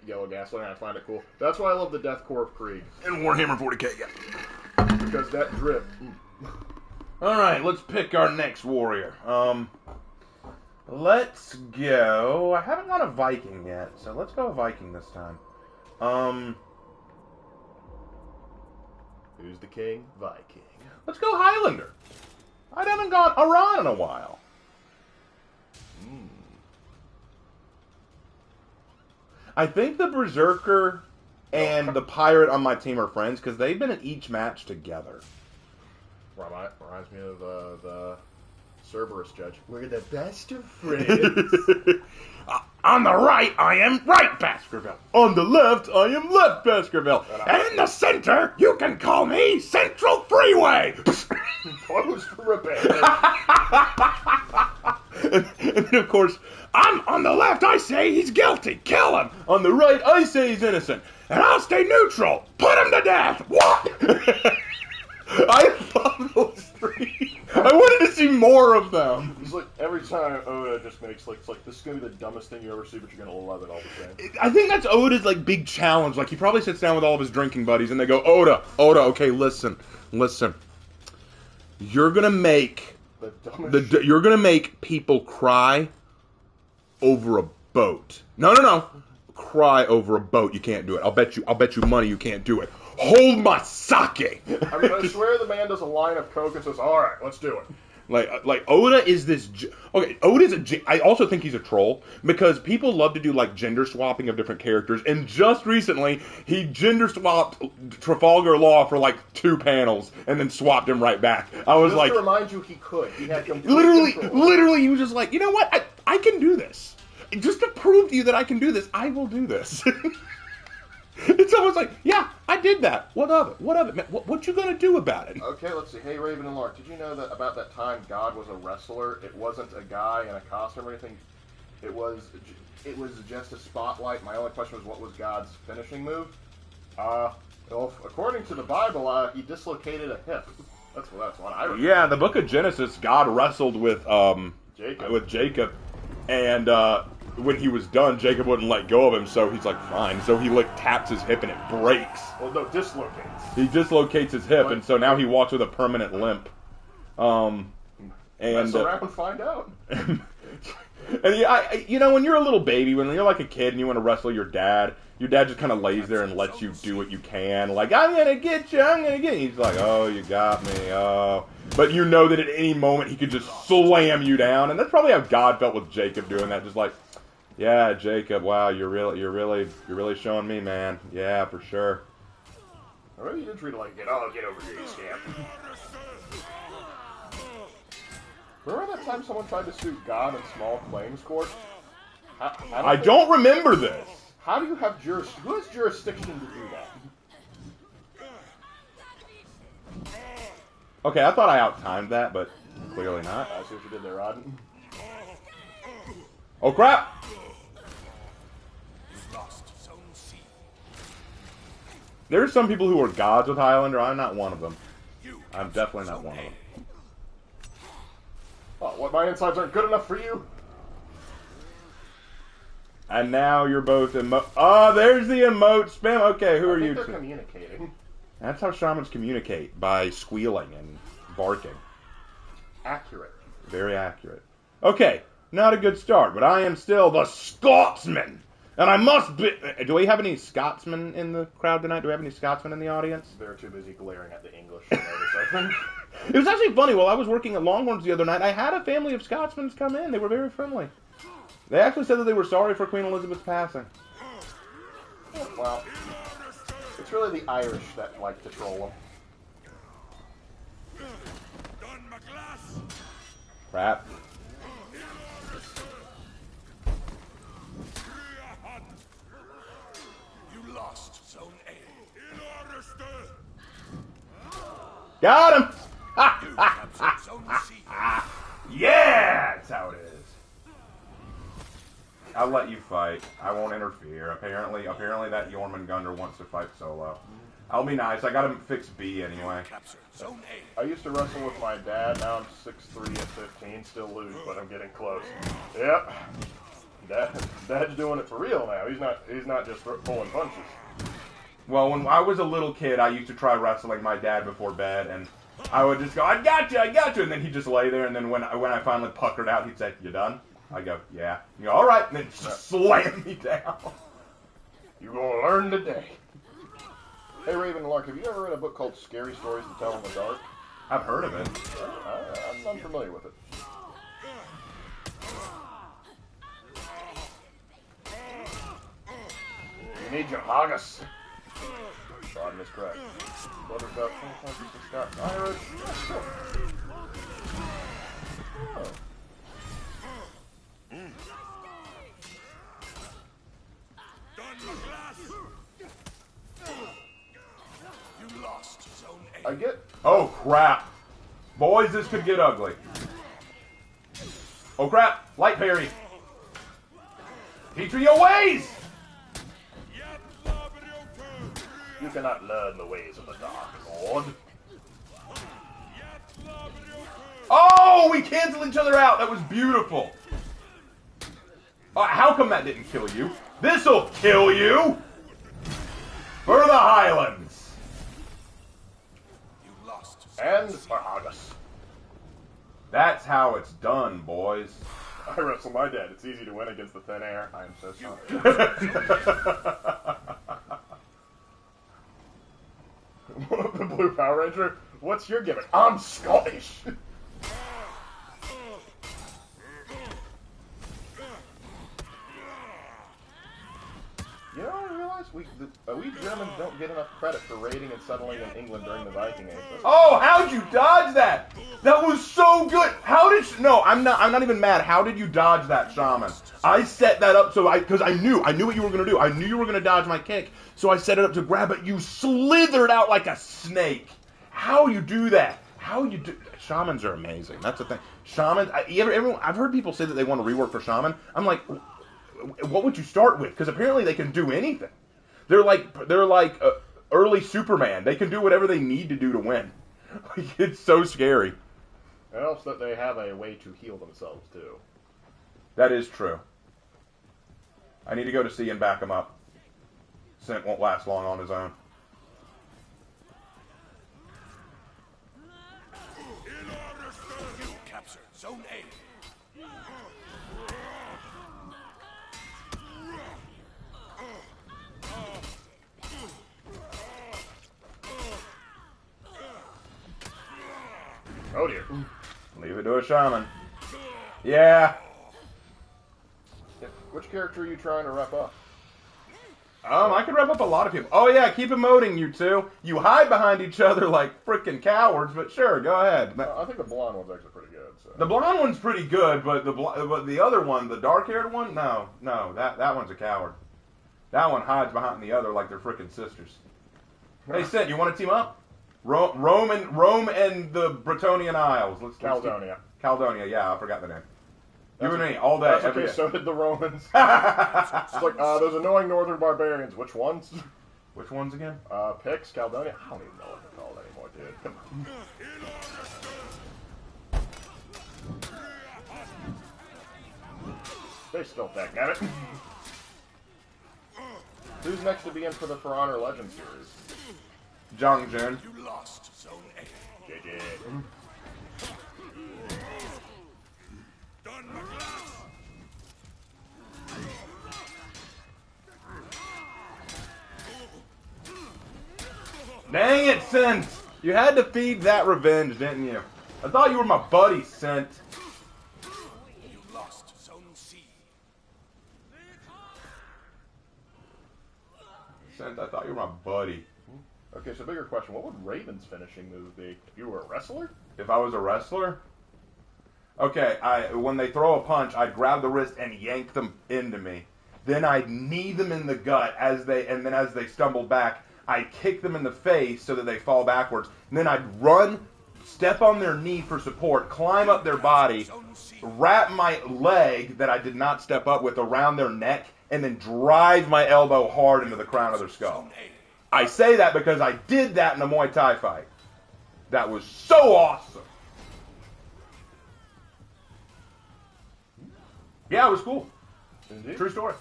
yellow gasoline. I find it cool. That's why I love the Death Corps of Krieg. And Warhammer 40K, yeah. Because that drip. All right, let's pick our next warrior. Let's go. I haven't gone a Viking yet, so let's go a Viking this time. Who's the king? Viking. Let's go Highlander. I haven't gone Iran in a while. I think the Berserker and the Pirate on my team are friends because they've been in each match together. Reminds me of the Cerberus judge. We're the best of friends. On the right, I am right Baskerville. On the left, I am left Baskerville. And in the center, you can call me Central Freeway. Closed for repair. And then, of course, I'm on the left, I say he's guilty. Kill him. On the right, I say he's innocent. And I'll stay neutral. Put him to death. What? I love those three. I wanted to see more of them. It's like every time Oda just makes like, it's like, this is going to be the dumbest thing you ever see, but you're going to love it all the same. I think that's Oda's like big challenge. Like he probably sits down with all of his drinking buddies and they go, Oda, okay, listen. You're gonna make you're gonna make people cry over a boat. No. Cry over a boat. You can't do it. I'll bet you money you can't do it. Hold my sake. I mean, I swear the man does a line of coke and says, "All right, let's do it." Like Oda is this. Okay, Oda's I also think he's a troll because people love to do like gender swapping of different characters, and just recently he gender swapped Trafalgar Law for like 2 panels and then swapped him right back. I was Just like, to remind you, he could. He had complete control. literally, he was just like, you know what? I can do this. Just to prove to you that I can do this, I will do this. It's almost like, yeah, I did that. What of it? Man, what you gonna do about it? Okay, let's see. Hey, Raven and Lark, did you know that about that time God was a wrestler? It wasn't a guy in a costume or anything. It was just a spotlight. My only question was, what was God's finishing move? Well, according to the Bible, he dislocated a hip. That's what I remember. Yeah, in the Book of Genesis, God wrestled with Jacob, and when he was done, Jacob wouldn't let go of him, so he's like, fine. So he taps his hip and it breaks. Well, no, dislocates. He dislocates his hip, and so now he walks with a permanent limp. Mess around and find out. And when you're a little baby, when you're like a kid and you want to wrestle your dad just kind of lays there and lets you do what you can. Like, I'm going to get you, He's like, oh, you got me, oh. But you know that at any moment he could just slam you down. And that's probably how God felt with Jacob doing that. Just like, yeah, Jacob, wow, you're really showing me, man. Yeah, for sure. Or maybe you did treat it like, get over here, you scamp. Remember that time someone tried to sue God in small claims court? I don't remember this. How do you have who has jurisdiction to do that? Okay, I thought I out-timed that, but clearly not. I see what you did there, Rod. Oh, crap! There's some people who are gods with Highlander. I'm not one of them. I'm definitely not one of them. Oh, what, my insides aren't good enough for you? And now you're both oh, there's the emote spam. Okay, who are you? They're communicating. That's how shamans communicate, by squealing and barking. Accurate. Very accurate. Okay, not a good start, but I am still the Scotsman. And I must be... Do we have any Scotsmen in the crowd tonight? Do we have any Scotsmen in the audience? They're too busy glaring at the English to notice, I think. It was actually funny. While I was working at Longhorns the other night, I had a family of Scotsmen come in. They were very friendly. They actually said that they were sorry for Queen Elizabeth's passing. Well, it's really the Irish that like to troll them. Crap. You lost Zone A. Got him! You captured Zone C. Yeah! That's how it is. I'll let you fight. I won't interfere. Apparently that Jormungandr wants to fight solo. I'll be nice. I gotta fix B anyway. Captured Zone A. I used to wrestle with my dad. Now I'm 6'3" at 15. Still lose, but I'm getting close. Yep. Dad's doing it for real now. He's not just pulling punches. Well, when I was a little kid, I used to try wrestling my dad before bed, and I would just go, I got you, and then he'd just lay there, and then when I finally puckered out, he'd say, you done? I go, yeah. You go, all right, and then just slam me down. You're gonna learn today. Hey, Raven and Lark, have you ever read a book called Scary Stories to Tell in the Dark? I've heard of it. I'm unfamiliar with it. You need your haggis. Rodden is correct. Buttercup, Scott, Irish. Oh. You lost Zone A. I get. Oh, crap. Boys, this could get ugly. Oh crap! Light parry. Teach me your ways! You cannot learn the ways of the Dark Lord. Oh, we canceled each other out. That was beautiful. How come that didn't kill you? This'll kill you! For the Highlands! You lost. And Arhagas. That's how it's done, boys. I wrestle my dad. It's easy to win against the thin air. I am so sorry. The Blue Power Ranger? What's your gimmick? I'm Scottish! You know, I realize we Germans don't get enough credit for raiding and settling in England during the Viking Age. Oh, how'd you dodge that? That was so good. How did you, no, I'm not even mad. How did you dodge that, Shaman? I set that up so because I knew what you were going to do. I knew you were going to dodge my kick. So I set it up to grab it. You slithered out like a snake. How you do that? How you do? Shamans are amazing. That's the thing. Shamans. I've heard people say that they want to rework for Shaman. I'm like, what would you start with? Because apparently they can do anything. They're like early Superman. They can do whatever they need to do to win. It's so scary. It helps that they have a way to heal themselves too. That is true. I need to go to sea and back him up. Scent won't last long on his own. You captured Zone A. Oh dear. Leave it to a shaman. Yeah. Which character are you trying to rep up? I could rep up a lot of people. Oh yeah, keep emoting, you two. You hide behind each other like frickin' cowards, but sure, go ahead. I think the blonde one's actually pretty good. So. The blonde one's pretty good, but the other one, the dark-haired one, no, that one's a coward. That one hides behind the other like they're frickin' sisters. Hey, Sid, you want to team up? Rome and the Bretonian Isles. Let's Caledonia. Caledonia, yeah, I forgot the name. You and me, all day, That's every okay, day. so did the Romans. It's like, those annoying northern barbarians. Which ones? Which ones again? Picts, Caledonia? I don't even know what they're called anymore, dude. Come on. They still think at it. Who's next to be in for the For Honor Legend series? Zhang Jun. You lost Zone A. JJ. Done my class. Dang it, Sint! You had to feed that revenge, didn't you? I thought you were my buddy, Sint. You lost Zone C. Sint, I thought you were my buddy. Okay, so bigger question. What would Raven's finishing move be? If you were a wrestler? If I was a wrestler? Okay, when they throw a punch, I'd grab the wrist and yank them into me. Then I'd knee them in the gut as they stumble back, I'd kick them in the face so that they fall backwards. And then I'd run, step on their knee for support, climb up their body, wrap my leg that I did not step up with around their neck, and then drive my elbow hard into the crown of their skull. Zone A. I say that because I did that in a Muay Thai fight. That was so awesome. Yeah, it was cool. Indeed. True story.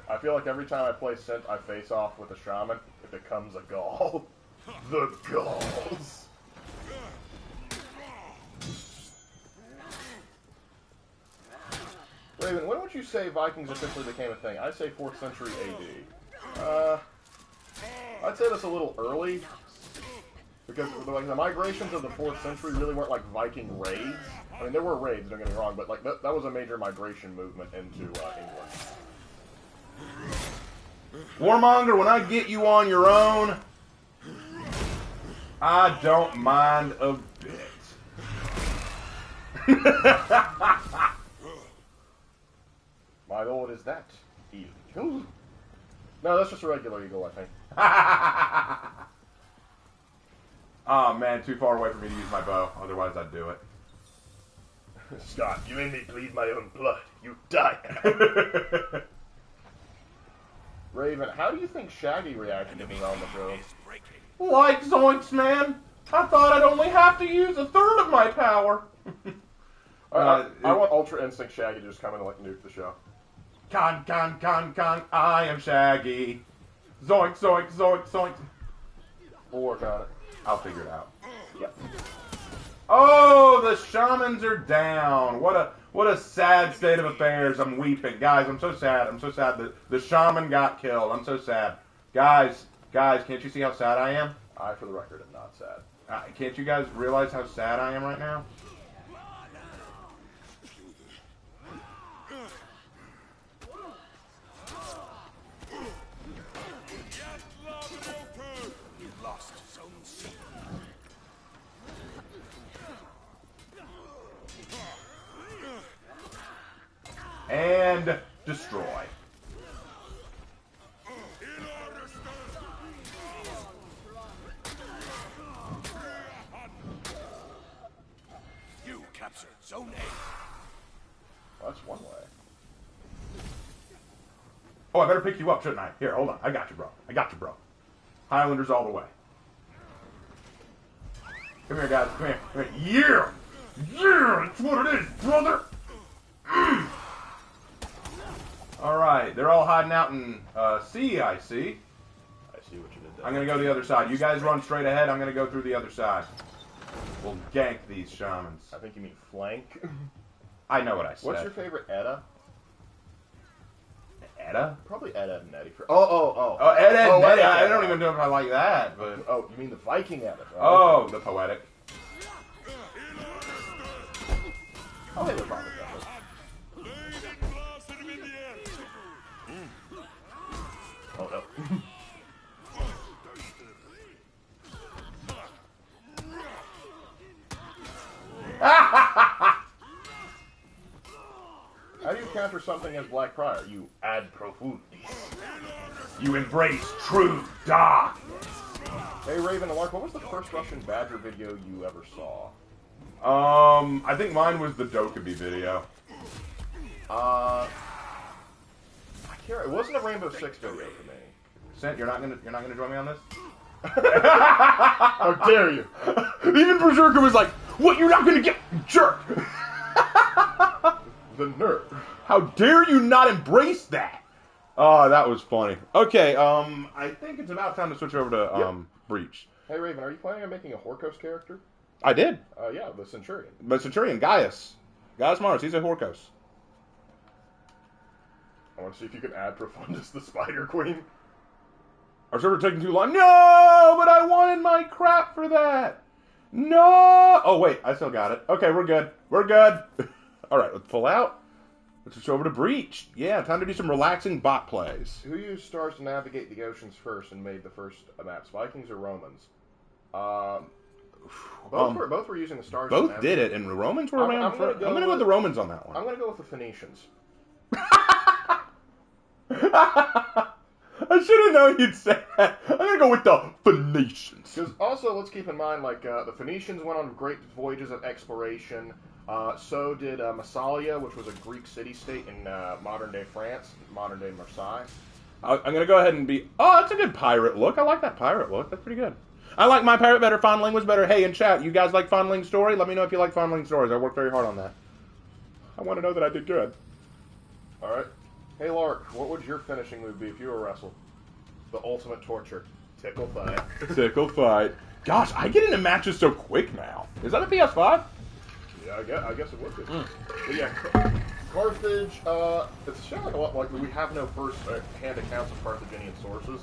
I feel like every time I play Sint, I face off with a shaman, it becomes a Gaul. The Gauls. Raven, when would you say Vikings officially became a thing? I'd say 4th century AD. I'd say that's a little early, because like the migrations of the 4th century really weren't like Viking raids. I mean, there were raids, don't get me wrong, but like that was a major migration movement into England. Warmonger, when I get you on your own, I don't mind a bit. My lord, is that eagle? No, that's just a regular eagle, I think. Oh man, too far away for me to use my bow. Otherwise, I'd do it. Scott, you made me bleed my own blood. You die now. Raven, how do you think Shaggy reacted to being on the show? Is breaking. Like Zoinks, man. I thought I'd only have to use a third of my power. I want Ultra Instinct Shaggy to just come in and like nuke the show. Con, I am Shaggy. Zoink, zoink, zoink, zoink. We'll work on it. I'll figure it out. Yep. Oh, the shamans are down. What a sad state of affairs. I'm weeping. Guys, I'm so sad. I'm so sad that the shaman got killed. I'm so sad. Guys, can't you see how sad I am? I, for the record, am not sad. Can't you guys realize how sad I am right now? You lost Zone C. And destroy. You captured Zone A. Well, that's one way. Oh, I better pick you up, shouldn't I? Here, hold on. I got you, bro. Highlanders all the way. Come here, guys. Come here. Yeah, that's what it is, brother. All right, they're all hiding out in C, I see. I see what you did there. I'm going to go to the other side. You guys run straight ahead. I'm going to go through the other side. We'll gank these shamans. I think you mean flank. I know what I said. What's your favorite Edda? Edda? Probably Edda and Nettie. Oh, Ed, Oh, Nettie. Edda. I don't even know if I like that, but... Oh, you mean the Viking Edda? Right? Oh, the poetic. Oh, hey, they're fine with that. Oh, no. How do you counter something as Black Prior? You add profundis. You embrace truth, dark. Hey, Raven and Lark, what was the first Russian Badger video you ever saw? I think mine was the Dokkaebi video. I can't. It wasn't a Rainbow Six video for me. Sent, you're not gonna join me on this? How dare you? Even Berserker was like, "What? You're not gonna get jerk? The nerd. How dare you not embrace that?" Oh, that was funny. Okay, I think it's about time to switch over to Breach. Hey, Raven, are you planning on making a Horkos character? I did. Yeah, the Centurion. But Centurion, Gaius Mars, he's a Horkos. I want to see if you can add Profundus, the Spider Queen. Our server taking too long. No, but I wanted my crap for that. No. Oh wait, I still got it. Okay, we're good. We're good. All right, let's pull out. Let's switch over to Breach. Yeah, time to do some relaxing bot plays. Who used stars to navigate the oceans first and made the first maps? Vikings or Romans? Both were using the stars. Both did it, and the Romans were around. I'm going to go with the Romans on that one. I'm going to go with the Phoenicians. I should have known you'd say that. I'm going to go with the Phoenicians. Because also, let's keep in mind, like, the Phoenicians went on great voyages of exploration. So did Massalia, which was a Greek city-state in modern-day France, modern-day Marseille. I'm going to go ahead and be... Oh, that's a good pirate look. I like that pirate look. That's pretty good. I like my pirate better. Fondling was better. Hey, in chat, you guys like Fondling's story? Let me know if you like Fondling's stories. I worked very hard on that. I want to know that I did good. All right. Hey, Lark, what would your finishing move be if you were wrestled? The ultimate torture. Tickle fight. Tickle fight. Gosh, I get into matches so quick now. Is that a PS5? Yeah, I guess it would be. But yeah, Carthage, it's showing like a lot like we have no first-hand accounts of Carthaginian sources.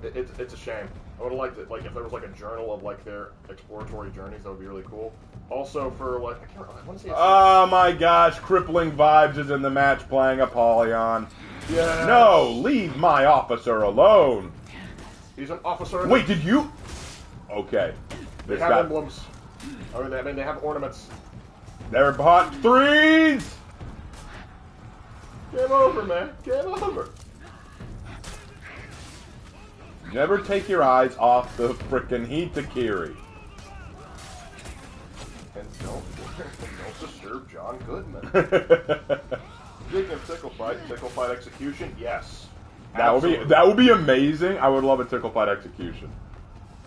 It's a shame. I would have liked it, like, if there was, like, a journal of, like, their exploratory journeys, that would be really cool. Also, for, like, I want to say... Oh, my gosh, Crippling Vibes is in the match playing Apollyon. Yeah. No, leave my officer alone. He's an officer... Wait, did you... Okay. They have emblems. I mean, they have ornaments. They're hot threes! Game over, man. Game over. Never take your eyes off the frickin' Hitakiri. Don't disturb John Goodman. Speaking of tickle fight execution, yes. That would be amazing. I would love a tickle fight execution.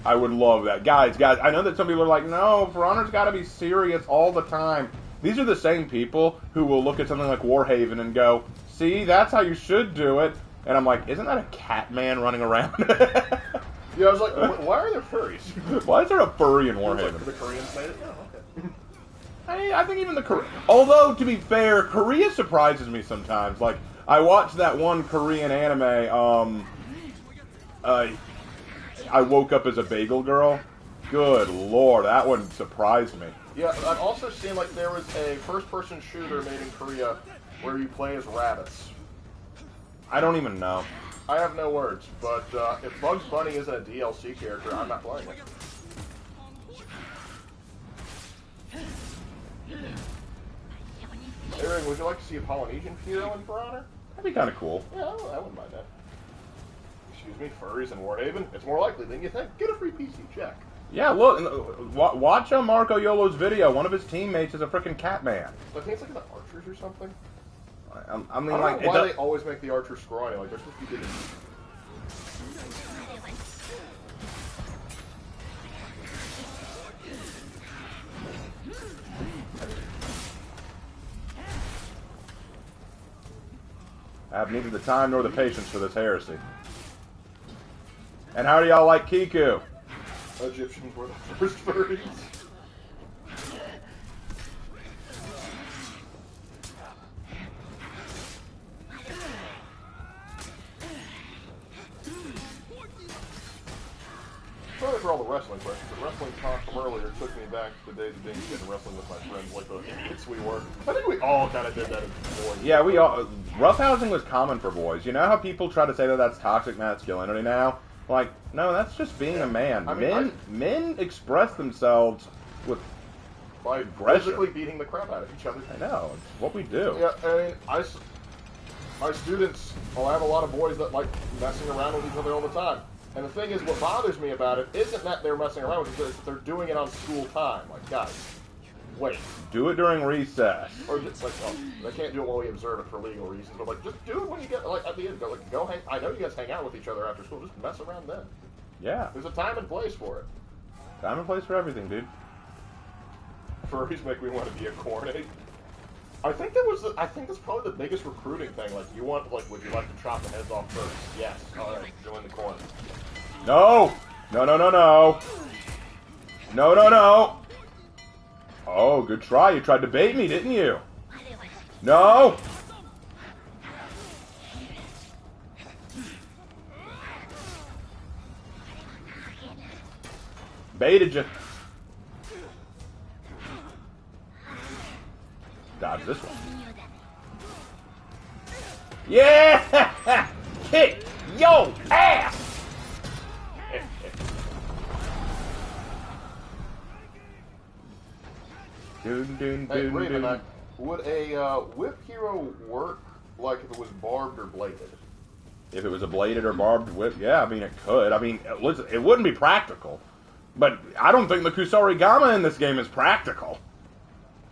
I would love that. Guys, I know that some people are like, no, For Honor's got to be serious all the time. These are the same people who will look at something like Warhaven and go, see, that's how you should do it. And I'm like, isn't that a cat man running around? Yeah, I was like, why are there furries? Why is there a furry in Warhaven? Like, the Koreans made it? Oh, okay. I think even the Korean... Although, to be fair, Korea surprises me sometimes. Like, I watched that one Korean anime, I Woke Up as a Bagel Girl. Good lord, that one surprised me. Yeah, I've also seen, like, there was a first-person shooter made in Korea where you play as rabbits. I don't even know. I have no words, but if Bugs Bunny isn't a DLC character, I'm not playing it. Aaron, would you like to see a Polynesian hero in For Honor? That'd be kind of cool. Yeah, I wouldn't mind that. Excuse me, furries in Warhaven? It's more likely than you think. Get a free PC, check. Yeah, look, watch Marco Yolo's video. One of his teammates is a freaking cat man. I think it's like the archers or something. I mean, I don't like, know why they always make the archers scrawny. Like, they're supposed to be big. I have neither the time nor the patience for this heresy. And how do y'all like Kiku? Egyptians were the first furries. Sorry for all the wrestling questions, but wrestling talk from earlier took me back to the days of being a kid and wrestling with my friends like the idiots we were. I think we all kind of did that as boys. Yeah, we all... Roughhousing was common for boys. You know how people try to say that that's toxic masculinity now? Like, no, that's just being a man. I mean, men express themselves with by aggression. physically beating the crap out of each other. I know, it's what we do. Yeah, I mean, my students, well, I have a lot of boys that like messing around with each other all the time. And the thing is, what bothers me about it isn't that they're messing around with it, it's that they're doing it on school time. Like, guys, wait. Do it during recess. Or just like, oh, they can't do it while we observe it for legal reasons, but like, just do it when you get, like, at the end, go hang, I know you guys hang out with each other after school, just mess around then. Yeah. There's a time and place for it. Time and place for everything, dude. Furries make me want to be a cornate. I think that's probably the biggest recruiting thing. Like, would you like to chop the heads off first? Yes. Alright, join the corner. No! No, no, no, no! No, no, no! Oh, good try. You tried to bait me, didn't you? No! Baited you. Dodge this one. Yeah! Kick yo ass! Dun, dun, Hey, dun, Raven, dun. would a whip hero work like if it was barbed or bladed? If it was a bladed or barbed whip, yeah, I mean, it could. I mean, listen, it wouldn't be practical. But I don't think the Kusarigama in this game is practical.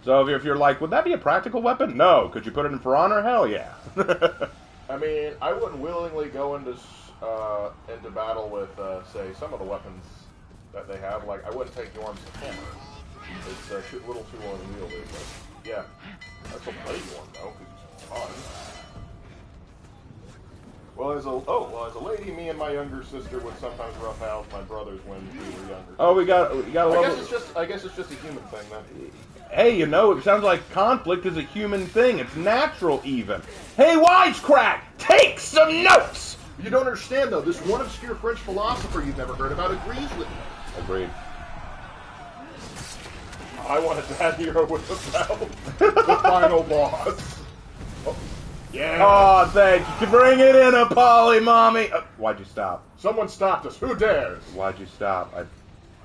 So if you're like, would that be a practical weapon? No. Could you put it in For Honor? Hell yeah. I mean, I wouldn't willingly go into battle with, say, some of the weapons that they have. Like, I wouldn't take Yorm's hammer. It's a little too unwieldy, but yeah. That's a play Yorm, though, because it's fun. Well, as a lady, me and my younger sister would sometimes roughhouse my brothers when we were younger. Oh, we got a I little... guess it's just a human thing, then. Hey, you know, it sounds like conflict is a human thing. It's natural, even. Hey, Wisecrack, take some notes! You don't understand, though. This one obscure French philosopher you've never heard about agrees with me. Agreed. I want a bad hero with the belt. The final boss. Oh, yeah. Oh, thank you. Bring it in, Apolly, mommy. Why'd you stop? Someone stopped us. Who dares? Why'd you stop?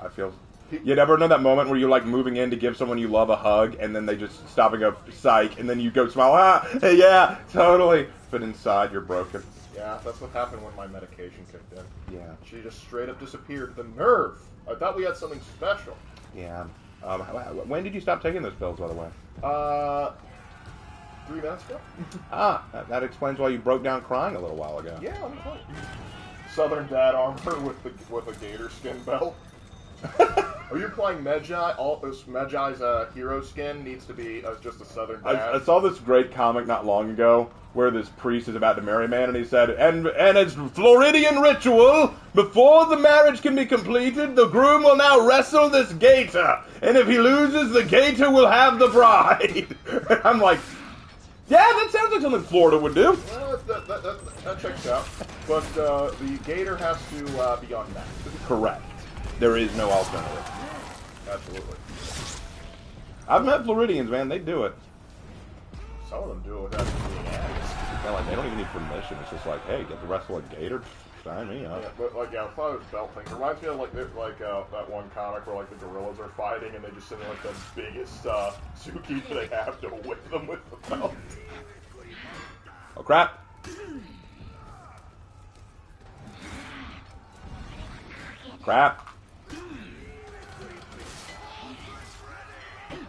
I feel... You never know that moment where you're like moving in to give someone you love a hug, and then they just stop and go, psych, and then you go smile, yeah, totally. But inside, you're broken. Yeah, that's what happened when my medication kicked in. Yeah. She just straight up disappeared. The nerve. I thought we had something special. Yeah. When did you stop taking those pills, by the way? 3 minutes ago. That explains why you broke down crying a little while ago. Yeah, let me tell you. Southern dad armor with a gator skin belt. Are you playing Medjai? Medjai's hero skin needs to be just a Southern dad. I saw this great comic not long ago where this priest is about to marry a man, and he said, and it's Floridian ritual. Before the marriage can be completed, the groom will now wrestle this gator, and if he loses, the gator will have the bride. I'm like, yeah, that sounds like something Florida would do. Well, that checks out. But the gator has to be on that. Correct. There is no alternative. Absolutely. I've met Floridians, man. They do it. Some of them do it without being asked. Yeah, like, they don't even need permission. It's just like, hey, get to wrestle a gator? Sign me up. Yeah, but like, I thought it was belt thing. It reminds me of that one comic where like the gorillas are fighting and they just send like the biggest zookeeper they have to whip them with the belt. Oh, crap. Crap.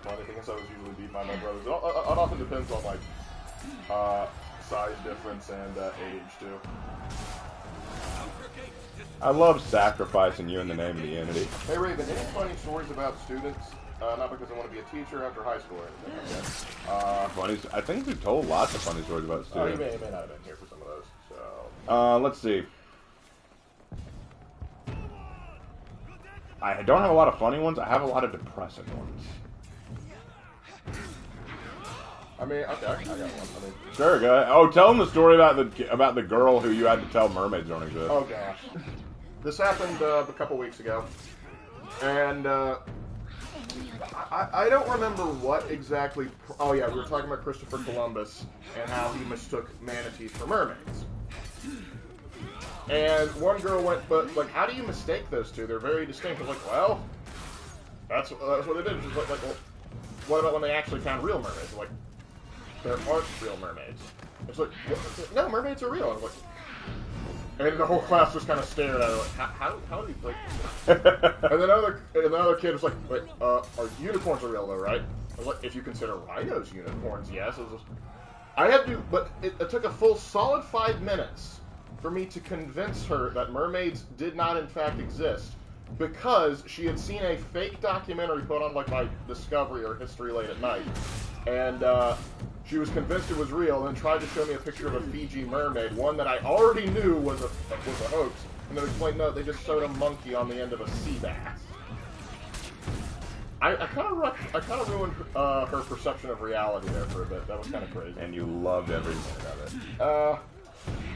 Funny thing is, I was usually beat by my brothers. It often depends on like size difference and age too. I love sacrificing you in the name of the unity. Hey Raven, any funny stories about students? Not because I want to be a teacher after high school or anything like that. Funny. I think we've told lots of funny stories about Oh, you students. may not have been here for some of those. So. Let's see. I don't have a lot of funny ones. I have a lot of depressing ones. I mean, okay, I got one. I mean, Sure, go ahead. Oh, tell them the story about the girl who you had to tell mermaids don't exist. oh gosh, this happened a couple weeks ago, and I don't remember what exactly. Oh yeah, we were talking about Christopher Columbus and how he mistook manatees for mermaids. And one girl went, but like, how do you mistake those two? They're very distinct. I was like, well, that's what they did. She's like, well, what about when they actually found real mermaids? I'm like, there aren't real mermaids. It's like, no, mermaids are real. I'm like, and the whole class just kind of stared at her like, how do you like? And then another kid was like, wait, are unicorns are real though, right? I was like, if you consider rhinos unicorns, yes. I had to, but it took a full solid 5 minutes for me to convince her that mermaids did not in fact exist, because she had seen a fake documentary put on like my Discovery or History Late at Night, and she was convinced it was real, and then tried to show me a picture of a Fiji mermaid, one that I already knew was a hoax, and then explained no, they just showed a monkey on the end of a sea bass. I kind of ruined her perception of reality there for a bit. That was kind of crazy. And you loved every minute of it.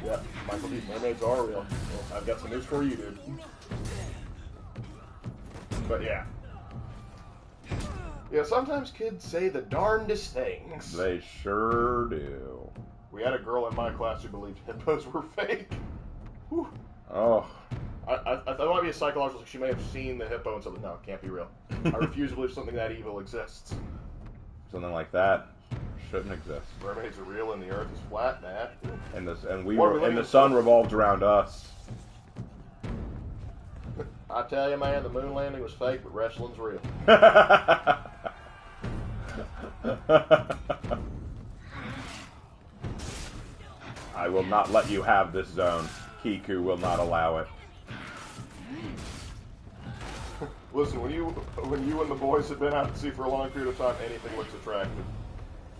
Yeah, Michael B. Mermaids are real. Well, I've got some news for you, dude. But yeah. Yeah, sometimes kids say the darndest things. They sure do. We had a girl in my class who believed hippos were fake. Whew. Oh. I thought it might be a psychological. She may have seen the hippo and said, no, it can't be real. I refuse to believe something that evil exists. Something like that shouldn't exist. Mermaids are real and the earth is flat, man. And the sun revolves around us. I tell you, man, the moon landing was fake, but wrestling's real. I will not let you have this zone. Kiku will not allow it. Listen, when you and the boys have been out to sea for a long period of time, anything looks attractive.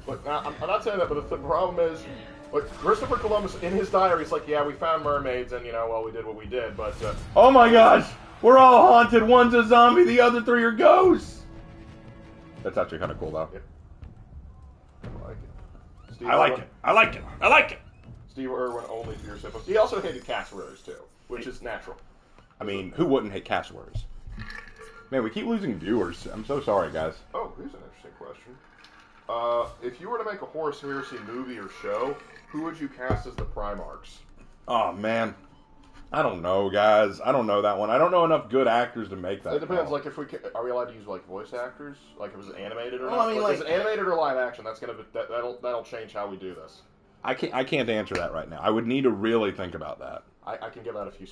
Look, now, I'm not saying that, but the problem is, like, Christopher Columbus, in his diary, he's like, yeah, we found mermaids, and, well, we did what we did, but... oh my gosh! We're all haunted! One's a zombie, the other 3 are ghosts! That's actually kind of cool, though. Yeah. I like it. Steve I like it! Steve Irwin only fears hippos. He also hated cassowaries, too, which is natural. I mean, who wouldn't hate cassowaries? Man, we keep losing viewers. I'm so sorry, guys. Oh, here's an interesting question. If you were to make a Horus Heresy movie or show, who would you cast as the Primarchs? Oh, man. I don't know, guys. I don't know that one. I don't know enough good actors to make that. It depends. call. Like, are we allowed to use like voice actors? Like, if it's animated or Well, not? I mean, Is it animated or live action? That'll change how we do this. I can't answer that right now. I would need to really think about that. I can give out a few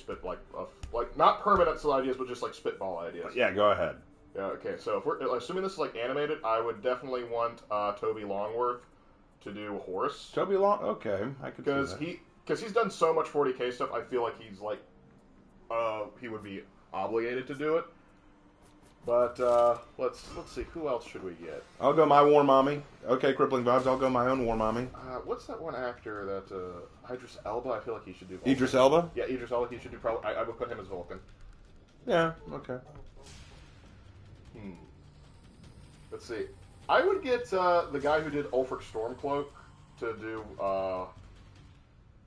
not permanent ideas, but just like spitball ideas. Yeah, go ahead. Yeah, okay, so if we're assuming this is like animated, I would definitely want Toby Longworth to do Horace. Toby Long. Okay, I could see that. Because he's done so much 40K stuff, I feel like he's like he would be obligated to do it. But let's see, who else should we get? I'll go my War Mommy. Okay, Crippling Vibes. I'll go my own War Mommy. What's that one actor that Idris Elba? I feel like he should do Vulcan. Idris Elba. Yeah, Idris Elba. He should do probably. I would put him as Vulcan. Yeah. Okay. Let's see. I would get the guy who did Ulfric Stormcloak to do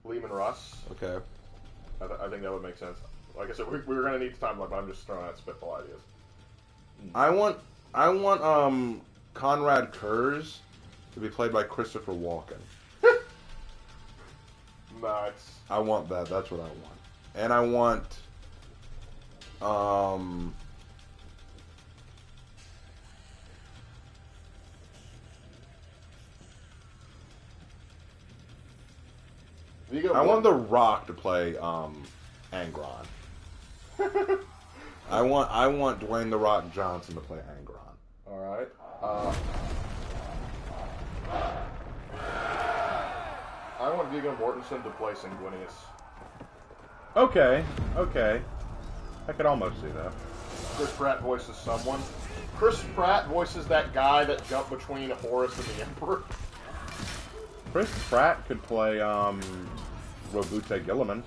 Lehman Russ. Okay. I think that would make sense. Like I said, we're going to need time, but I'm just throwing out spitball ideas. I want Conrad Kurz to be played by Christopher Walken. Nice. I want that. That's what I want. And I want I want The Rock to play Angron. I want Dwayne The Rock Johnson to play Angron. All right. I want Viggo Mortensen to play Sanguinius. Okay. I could almost see that. Chris Pratt voices someone. Chris Pratt voices that guy that jumped between Horus and the Emperor. Chris Pratt could play Robute Gilliman.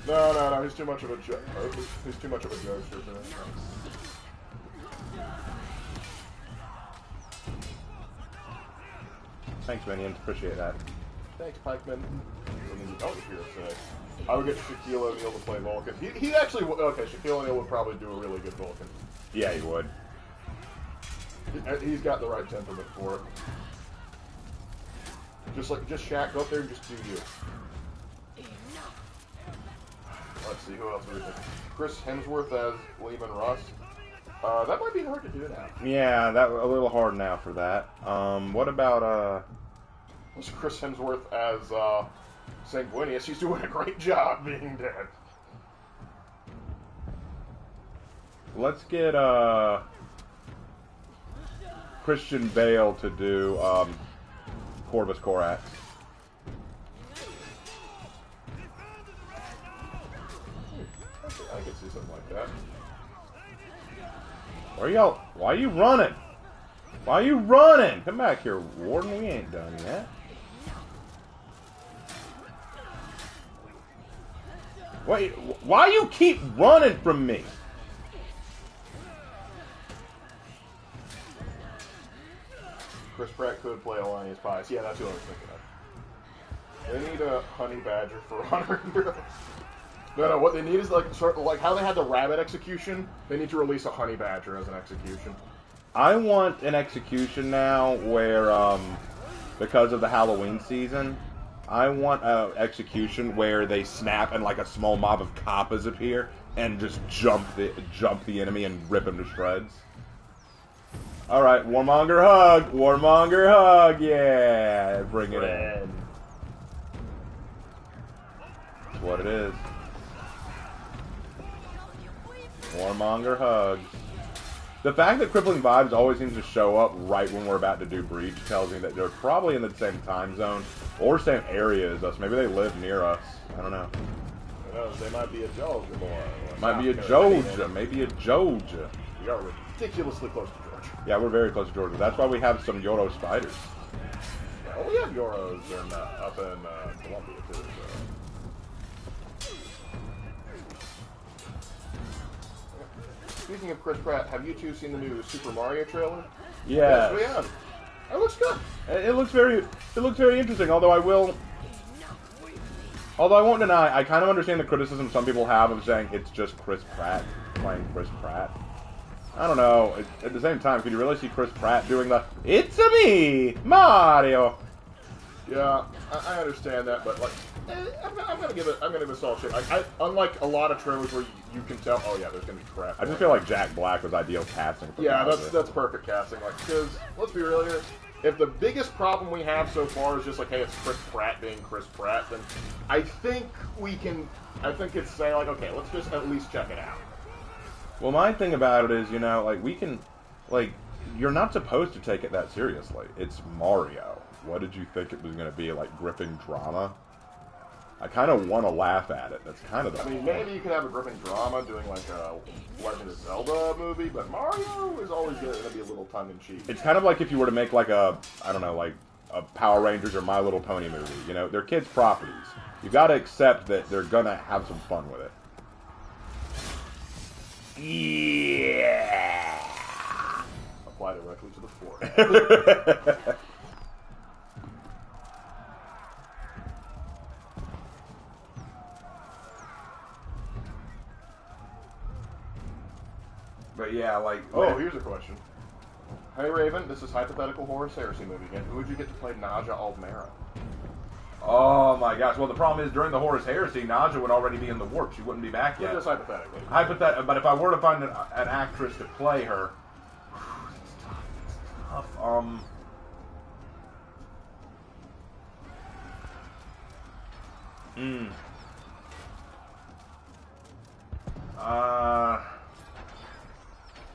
No. He's too much of a joke. He's too much of a jokester for that. Thanks, Minions. Appreciate that. Thanks, Pikeman. I would get Shaquille O'Neal to play Vulcan. He actually okay. Shaquille O'Neal would probably do a really good Vulcan. Yeah, he would. He's got the right temperament for it. Just Shaq, go up there and just do you. Let's see, who else are we thinking? Chris Hemsworth as Lehman Russ. That might be hard to do now. Yeah, that a little hard now for that. What about What's Chris Hemsworth as Sanguinius? He's doing a great job being dead. Let's get Christian Bale to do Corvus Corax. I could see something like that. Why are you running? Why are you running? Come back here, Warden. We ain't done yet. Wait, why you keep running from me? Chris Pratt could play Alanius Pius. Yeah, that's who I was thinking of. They need a honey badger for honor hero. No, what they need is like how they had the rabbit execution. They need to release a honey badger as an execution. I want an execution now where, because of the Halloween season, I want an execution where they snap and like a small mob of kappas appear and just jump the enemy and rip him to shreds. All right, Warmonger hug, Warmonger hug, yeah, bring it in. That's what it is. Warmonger hugs. The fact that Crippling Vibes always seems to show up right when we're about to do Breach tells me that they're probably in the same time zone or same area as us. Maybe they live near us. I don't know. Who knows? They might be a Georgia boy. Might be a Georgia. Maybe a Georgia. We are ridiculously close to Georgia. Yeah, we're very close to Georgia. That's why we have some Yoro spiders. Oh, we have Yoros up in Columbia, too. So. Speaking of Chris Pratt, have you two seen the new Super Mario trailer? Yes. Yes, we have. It looks good. It looks very interesting. Although I won't deny, I kind of understand the criticism some people have of saying it's just Chris Pratt playing Chris Pratt. I don't know. At the same time, could you really see Chris Pratt doing the "It's a me, Mario"? Yeah, I understand that, but like, I'm gonna give it all shit. Unlike a lot of trailers where you can tell, oh yeah, there's gonna be crap. I just feel like Jack Black was ideal casting for yeah, Bowser. that's perfect casting. Like, because let's be real here, if the biggest problem we have so far is just like, hey, it's Chris Pratt being Chris Pratt, then I think it's saying like, okay, let's just at least check it out. Well, my thing about it is, like, we can, like, you're not supposed to take it that seriously. It's Mario. What did you think it was going to be, like, gripping drama? I kind of want to laugh at it. That's kind of the I mean, maybe you could have a gripping drama doing, like, a Legend of Zelda movie, but Mario is always going to be a little tongue-in-cheek. It's kind of like if you were to make, like, I don't know, like, a Power Rangers or My Little Pony movie. They're kids' properties. You got to accept that they're going to have some fun with it. Yeah. Apply directly to the floor. But yeah, like... Oh, here's a question. Hey, Raven, this is hypothetical Horus Heresy movie again. Who would you get to play Naja Aldmera? Oh my gosh. Well, the problem is during the Horus Heresy, Naja would already be in the warp. She wouldn't be back yet. Just hypothetically. But if I were to find an actress to play her, it's tough.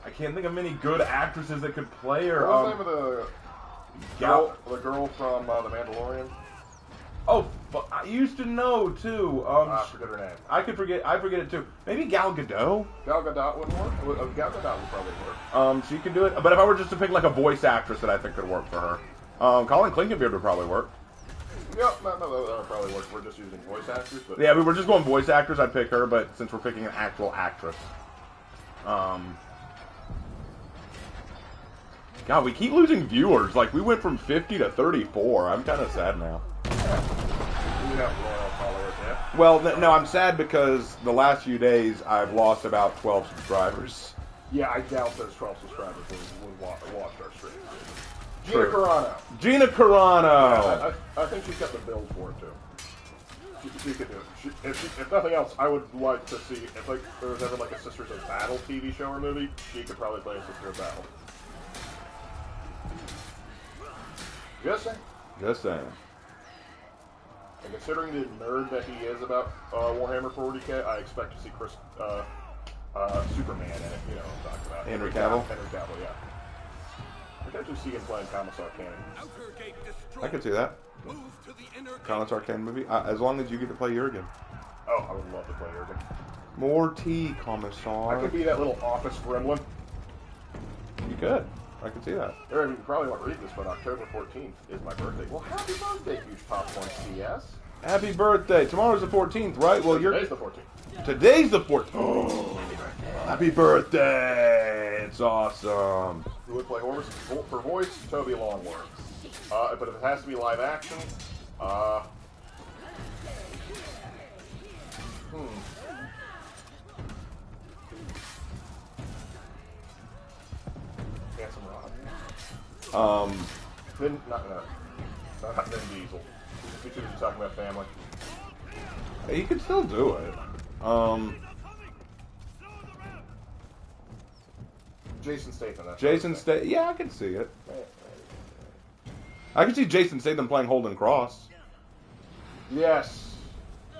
I can't think of many good actresses that could play her. What was the name of the girl from The Mandalorian? Oh, I used to know too. I forget her name. I forget it too. Maybe Gal Gadot. Gal Gadot wouldn't work. Gal Gadot would probably work. She could do it. But if I were just to pick like a voice actress that I think could work for her, Colin Clinkenbeard would probably work. Yep, that would probably work. We're just using voice actors. But yeah, we were just going voice actors. I'd pick her. But since we're picking an actual actress, God, we keep losing viewers. Like, we went from 50 to 34. I'm kind of sad now. Well, no, I'm sad because the last few days I've lost about 12 subscribers. Yeah, I doubt those 12 subscribers would watch our stream. True. Gina Carano. Gina Carano! I think she's got the build for it, too. She could do it. If nothing else, I would like to see, if there was ever like a Sisters of Battle TV show or movie, she could probably play a Sister of Battle. Just saying. Just saying. And considering the nerd that he is about Warhammer 40k, I expect to see Superman in it. You know what I'm talking about. Henry Cavill? Henry Cavill, yeah. I could actually see him playing Commissar Canon. I could see that. Commissar Canon movie. As long as you get to play Jurgen. Oh, I would love to play Jurgen. More tea, Commissar. I could be that little office gremlin. You could. I could see that. You probably won't read this, but October 14th is my birthday. Well, happy birthday, huge popcorn CS. Happy birthday. Tomorrow's the 14th, right? Well, Today's the 14th. Today's the 14th. Oh, happy birthday. It's awesome. Who would play Horus? For voice, Toby Longworth. But if it has to be live action, Handsome Rod. Not Vin Diesel. If you're talking about family. You could still do it. Jason Statham. Jason Statham. Yeah, I can see it. I can see Jason Statham playing Holden Cross. Yes. You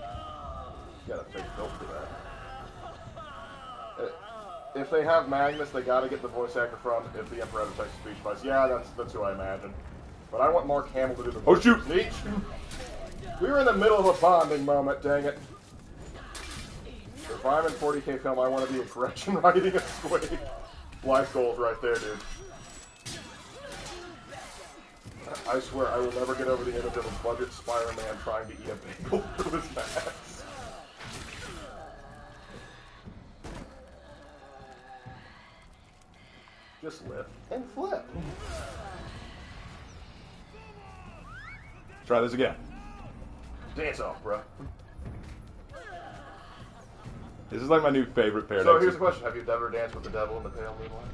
gotta fake built for that. If they have Magnus, they gotta get the voice actor from If the Emperor Ever Takes a Speech Twice. Yeah, that's who I imagine. But I want Mark Hamill to do the voice. Oh, shoot! Sneech. We were in the middle of a bonding moment, dang it. If I'm in 40k film, I want to be a Gretchen riding a squid. Life goals right there, dude. I swear, I will never get over the image of a budget Spider-Man trying to eat a bagel through his mask. Just lift and flip. Try this again. Dance off, bro. This is like my new favorite pair. So here's the question: have you ever danced with the devil in the pale moonlight?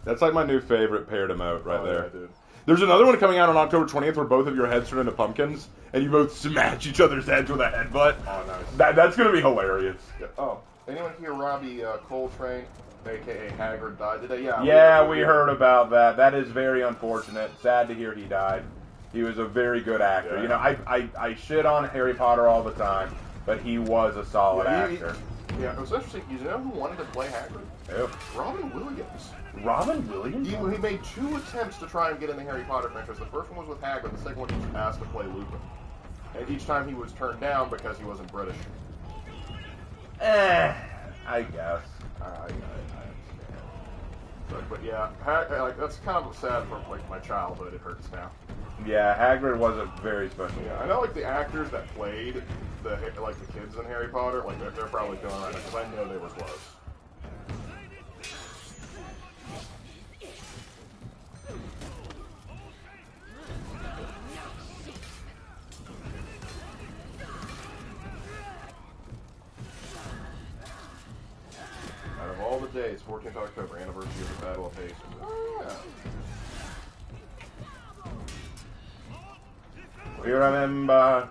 That's like my new favorite paired emote right there. Yeah, dude. There's another one coming out on October 20th where both of your heads turn into pumpkins and you both smash each other's heads with a headbutt. Oh, nice. That's gonna be hilarious. Yeah. Oh, anyone hear Robbie Coltrane, aka Haggard, died today? Yeah. Yeah, we heard about that. That is very unfortunate. Sad to hear he died. He was a very good actor. Yeah. You know, I shit on Harry Potter all the time, but he was a solid actor. Yeah, it was interesting. You know who wanted to play Hagrid? Ew. Robin Williams. Robin Williams? He made 2 attempts to try and get in the Harry Potter franchise. The first one was with Hagrid, the second one he was asked to play Lupin. And each time he was turned down because he wasn't British. I guess. I understand. But yeah, like that's kind of sad for like my childhood. It hurts now. Yeah, Hagrid was a very special Yeah, guy. I know like the actors that played the kids in Harry Potter, like they're probably feeling right now because I know they were close. Out of all the days, 14th October, anniversary of the Battle of Hastings. Oh yeah. We remember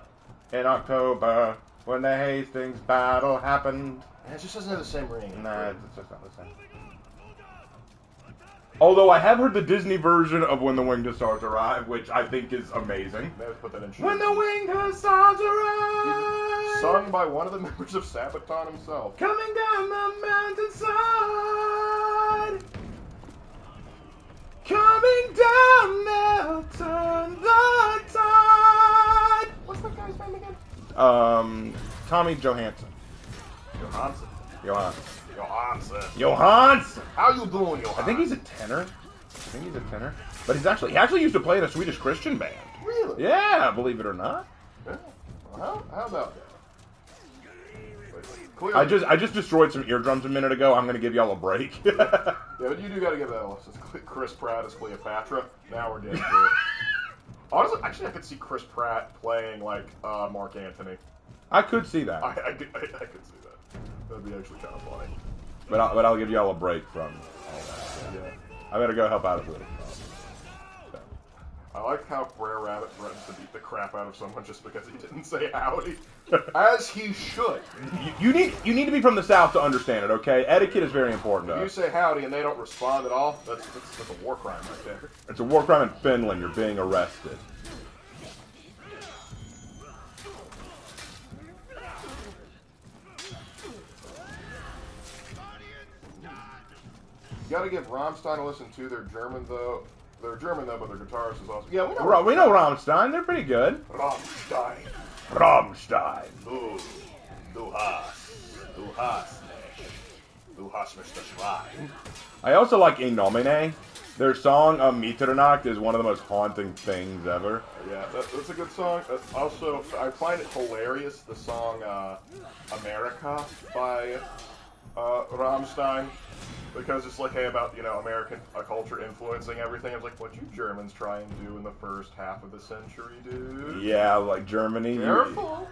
in October when the Hastings battle happened. And it just doesn't have the same ring. Nah, it's just not the same. Although I have heard the Disney version of When the Winged Hussars Arrive, which I think is amazing. They put that in. When the Winged Hussars Arrive! Sung by one of the members of Sabaton himself. Coming down the mountainside! Coming down, they'll turn the tide! What's that guy's name again? Tommy Johansson. Johansson. Johansson. Johansson. Johansson! How you doing, Johansson? I think he's a tenor. But he actually used to play in a Swedish Christian band. Really? Yeah, believe it or not. Yeah. Well, how about that? Clearly, I just destroyed some eardrums a minute ago. I'm gonna give y'all a break. yeah, but you do got to give that a listen. Chris Pratt as Cleopatra. Now we're getting to it. Honestly, actually, I could see Chris Pratt playing like Mark Antony. I could see that, I could see that. That'd be actually kind of funny. but I'll give y'all a break from all that. Yeah. I better go help out a little. I like how Brer Rabbit threatens to beat the crap out of someone just because he didn't say howdy. As he should. You need to be from the South to understand it, okay? Etiquette is very important to If you us. say howdy and they don't respond at all, that's a war crime right there. It's a war crime in Finland. You're being arrested. You gotta give Rammstein a listen too. They're German though, but their guitarist is awesome. Yeah, We know Rammstein. They're pretty good. Rammstein. Rammstein. Du hast mich das Schwein. I also like In Nomine. Their song Mitternacht is one of the most haunting things ever. Yeah, that's a good song. Also, I find it hilarious, the song America by Rammstein. Because it's like, hey, about, American culture influencing everything. It's like, what you Germans try and do in the first half of the century, dude? Yeah, like Germany. Careful.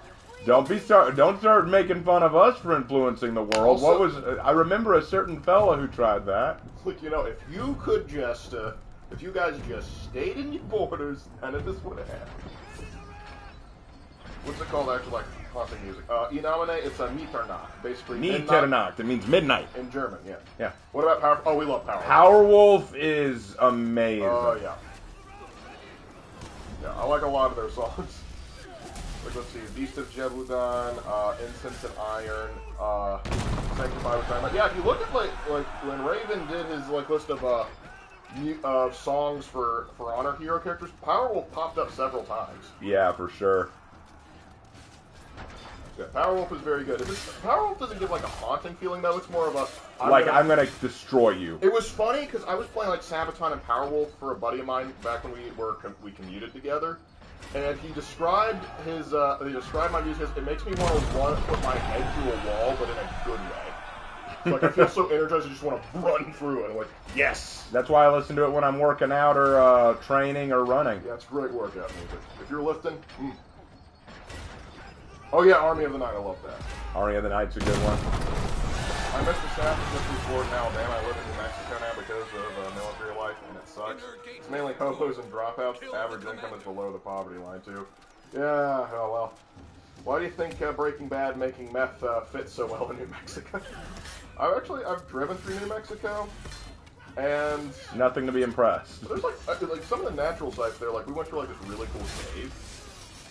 Don't start making fun of us for influencing the world. Also- I remember a certain fella who tried that. It's like, if you could just, if you guys just stayed in your borders, none of this would have happened. What's it called, actually, like, haunting music? Inomine, it's a Mitternacht, basically. Mitternacht. It means midnight. In German, yeah. Yeah. What about Power? Oh, we love Power. Powerwolf is amazing. Oh, yeah. Yeah, I like a lot of their songs. Like, let's see, Beast of Jebudan, Incense and Iron, Sanctified with Dynamite. Yeah, if you look at, like when Raven did his, list of songs for Honor Hero characters, Powerwolf popped up several times. Yeah, for sure. Yeah, Powerwolf is very good. Powerwolf doesn't give, like, a haunting feeling, though. It's more of a... I'm gonna destroy you. It was funny, because I was playing, like, Sabaton and Powerwolf for a buddy of mine back when we commuted together. And he described my music as, it makes me want to put my head through a wall, but in a good way. Like, I feel so energized, I just want to run through it. I'm like, yes! That's why I listen to it when I'm working out or training or running. Yeah, it's great workout music. If you're lifting, Oh yeah, Army of the Night, I love that. Army of the Night's a good one. I miss the South, especially Florida and Alabama. I live in New Mexico now because of military life, and it sucks. It's mainly hobos and dropouts. Average income is below the poverty line, too. Yeah, oh well. Why do you think Breaking Bad making meth fits so well in New Mexico? I've driven through New Mexico, and Nothing to be impressed. there's like some of the natural sites there. Like we went through like this really cool cave.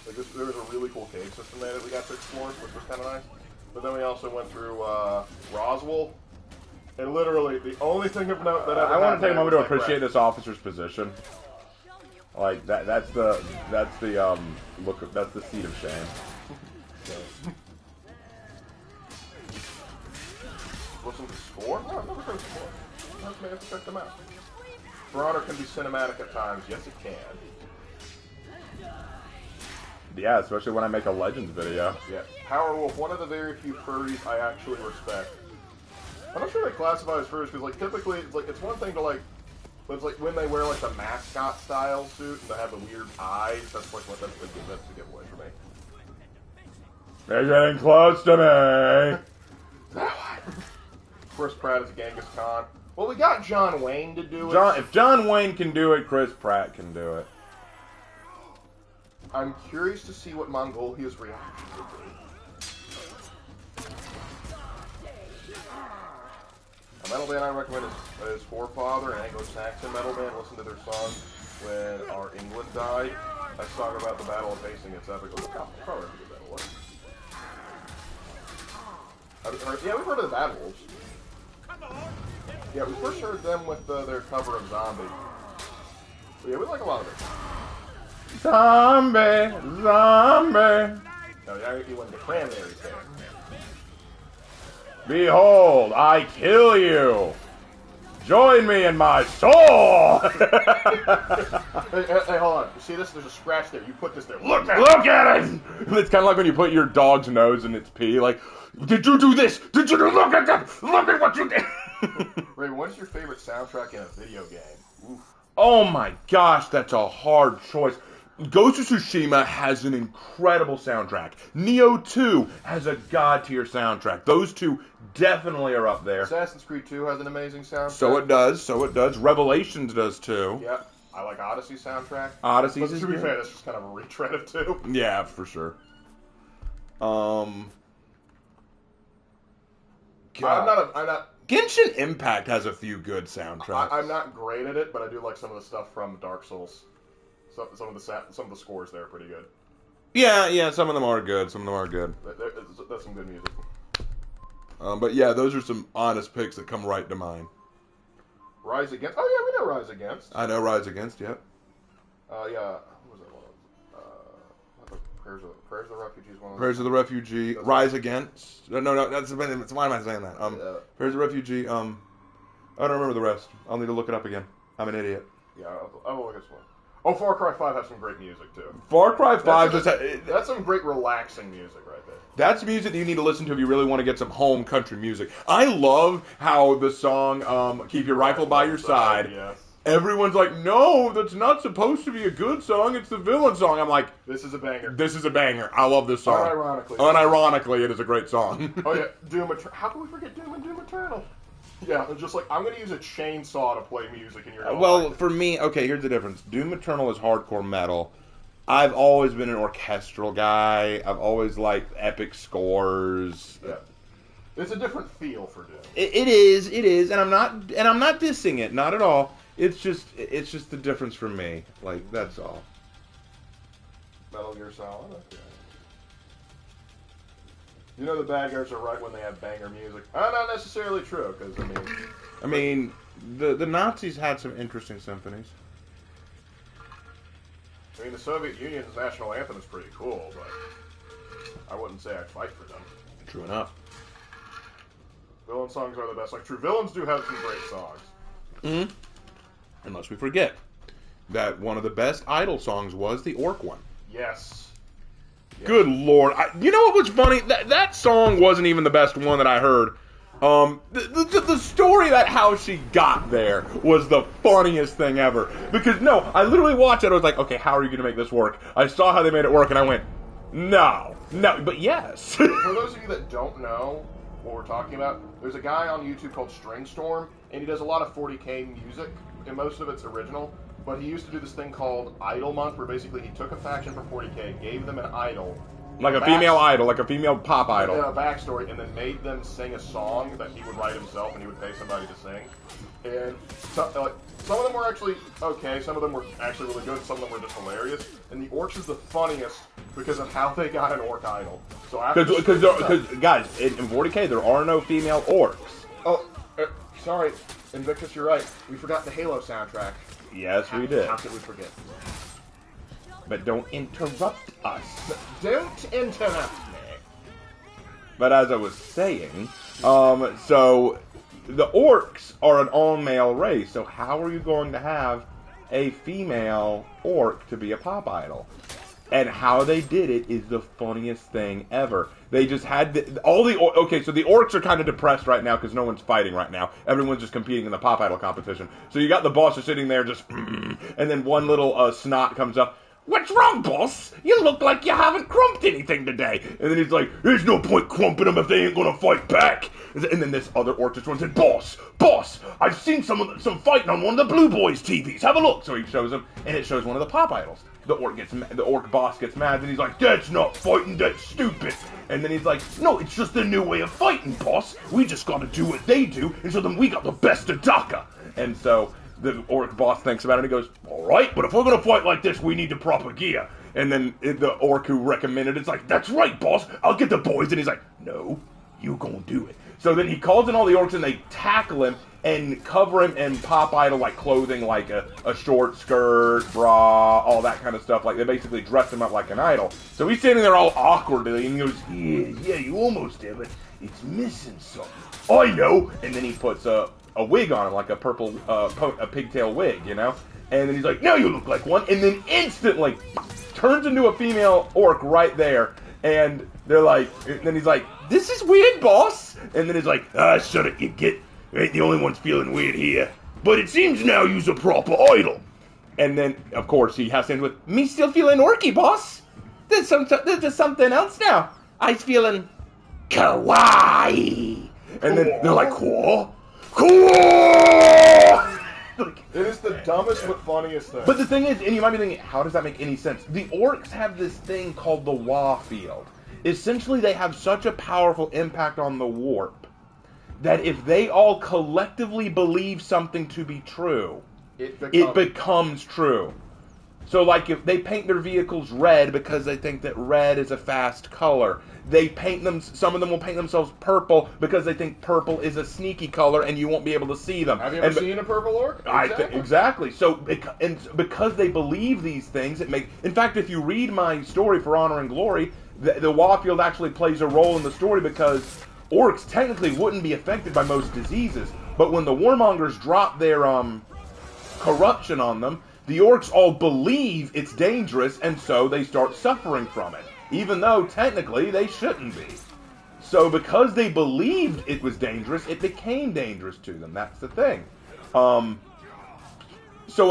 There was a really cool cave system there that we got to explore, which was kind of nice. But then we also went through Roswell. And literally, the only thing of note that I want to take a moment to appreciate this officer's position. Like that's the look. That's the seat of shame. Listen to the score? No, I've never heard of the score. I may have to check them out. For Honor can be cinematic at times. Yes, it can. Yeah, especially when I make a Legends video. Yeah. Power Wolf, one of the very few furries I actually respect. I'm not sure they classify as furries because, like, typically it's one thing to like, but it's like when they wear like the mascot style suit and they have the weird eyes. That's like what that's the giveaway for me. They're getting close to me. Chris Pratt is Genghis Khan. Well, we got John Wayne to do it. If John Wayne can do it, Chris Pratt can do it. I'm curious to see what Mongolia's reaction will be. A metal band I recommend is Forefather, an Anglo-Saxon metal band. Listen to their song when our England died. A song about the Battle of Hastings. It's epic. Look how probably a good battle was. Yeah, we've heard of the Bad Wolves. Yeah, we first heard them with their cover of Zombie. But yeah, we like a lot of it. Zombie, zombie. No, yeah, you went to Cranberries there. Behold, I kill you. Join me in my soul. Hey, hold on. You see this? There's a scratch there. You put this there. Look at it. Look at it. It's kind of like when you put your dog's nose in its pee. Like, did you do this? Did you look at that? Look at what you did. Raven, what is your favorite soundtrack in a video game? Oof. Oh my gosh, that's a hard choice. Ghost of Tsushima has an incredible soundtrack. Neo 2 has a god-tier soundtrack. Those two definitely are up there. Assassin's Creed 2 has an amazing soundtrack. So it does. Revelations does too. Yeah, I like Odyssey soundtrack. Odyssey's But to be fair, that's just kind of a retread of 2. Yeah, for sure. I'm God. not. Genshin Impact has a few good soundtracks. I'm not great at it, but I do like some of the stuff from Dark Souls. Some of the scores there are pretty good. Yeah, some of them are good. That's some good music. But yeah, those are some honest picks that come right to mind. Rise Against. Oh yeah, we know Rise Against. I know Rise Against, yep. Yeah. Who was that one? Prayers of the Refugees. One of Prayers of the Refugee. Rise Against. No. That's why am I saying that? Prayers of the Refugee. I don't remember the rest. I'll need to look it up again. I'm an idiot. Yeah, I'll look at this one. Oh, Far Cry 5 has some great music too. Far Cry 5 that's some great relaxing music right there. That's music that you need to listen to if you really want to get some home country music. I love how the song "Keep Your Rifle by Your Side." Yes. Everyone's like, "No, that's not supposed to be a good song. It's the villain song." I'm like, "This is a banger. This is a banger. I love this song." Unironically, it is a great song. Oh yeah, Doom Eternal. How can we forget Doom and Doom Eternal? Yeah, it's just like, I'm going to use a chainsaw to play music in your well, for me, okay, here's the difference. Doom Eternal is hardcore metal. I've always been an orchestral guy. I've always liked epic scores. Yeah. It's a different feel for Doom. It is, and I'm not dissing it, not at all. It's just the difference for me. Like, that's all. Metal Gear Solid, okay. You know the bad guys are right when they have banger music. Not necessarily true, because, the Nazis had some interesting symphonies. The Soviet Union's national anthem is pretty cool, but I wouldn't say I'd fight for them. True enough. Villain songs are the best. Like, true villains do have some great songs. Mm-hmm. Unless we forget that one of the best Idol songs was the Orc one. Yes. Good Lord. You know what was funny? That song wasn't even the best one that I heard. The story about how she got there was the funniest thing ever. Because, no, I literally watched it. I was like, okay, how are you going to make this work? I saw how they made it work, and I went, no, but yes. For those of you that don't know what we're talking about, there's a guy on YouTube called Stringstorm, and he does a lot of 40K music, and most of it's original. But he used to do this thing called Idol Month, where basically he took a faction for 40K, gave them an idol. Like a female idol, like a female pop idol. A backstory, and then made them sing a song that he would write himself, and he would pay somebody to sing. And some of them were actually okay, some of them were actually really good, some of them were just hilarious. And the Orcs is the funniest because of how they got an orc idol. So after Because guys, in 40K there are no female orcs. Oh, sorry, Invictus, you're right. We forgot the Halo soundtrack. Yes, we did. How could we forget? But don't interrupt us. Don't interrupt me. But as I was saying, so the orcs are an all-male race. So how are you going to have a female orc to be a pop idol? And how they did it is the funniest thing ever. They just had okay, so the orcs are kind of depressed right now because no one's fighting right now. Everyone's just competing in the pop idol competition. So you got the boss just sitting there just, and then one little snot comes up. What's wrong, boss? You look like you haven't crumped anything today. And then he's like, there's no point crumping them if they ain't gonna fight back. And then this other orc just runs in, boss, I've seen some fighting on one of the Blue Boys TVs. Have a look. So he shows him, and it shows one of the pop idols. The orc boss gets mad, and he's like, that's not fighting, that's stupid. And then he's like, no, it's just a new way of fighting, boss. We just gotta do what they do, and so then we got the best of Dhaka. And so the orc boss thinks about it, and he goes, alright, but if we're gonna fight like this, we need the proper gear. And then the orc who recommended it's like, that's right, boss, I'll get the boys. And he's like, no, you gonna do it. So then he calls in all the orcs, and they tackle him and cover him in pop idol like clothing, like a short skirt, bra, all that kind of stuff. Like they basically dress him up like an idol. So he's standing there all awkwardly, and he goes, yeah, you almost did, but it's missing something. I know. And then he puts a wig on him, like a purple a pigtail wig, you know. And then he's like, now you look like one. And then instantly turns into a female orc right there. And they're like, and then he's like, this is weird, boss. And then he's like, shut it, you git. You ain't the only ones feeling weird here. But it seems now you's a proper idol. And then, of course, he has to end with, me still feeling orky, boss. There's just something else now. I's feeling kawaii. And then they're like, cool. It is the dumbest but funniest thing. But the thing is, and you might be thinking, how does that make any sense? The orcs have this thing called the Wa field. Essentially, they have such a powerful impact on the warp that if they all collectively believe something to be true, it becomes true. So, like, if they paint their vehicles red because they think that red is a fast color, they paint them. Some of them will paint themselves purple because they think purple is a sneaky color and you won't be able to see them. Have you ever seen a purple orc? Exactly. So, because they believe these things, it makes. In fact, if you read my story for Honor and Glory, the Wa field actually plays a role in the story because orcs technically wouldn't be affected by most diseases, but when the warmongers drop their corruption on them, the orcs all believe it's dangerous, and so they start suffering from it, even though technically they shouldn't be. So because they believed it was dangerous, it became dangerous to them. That's the thing. So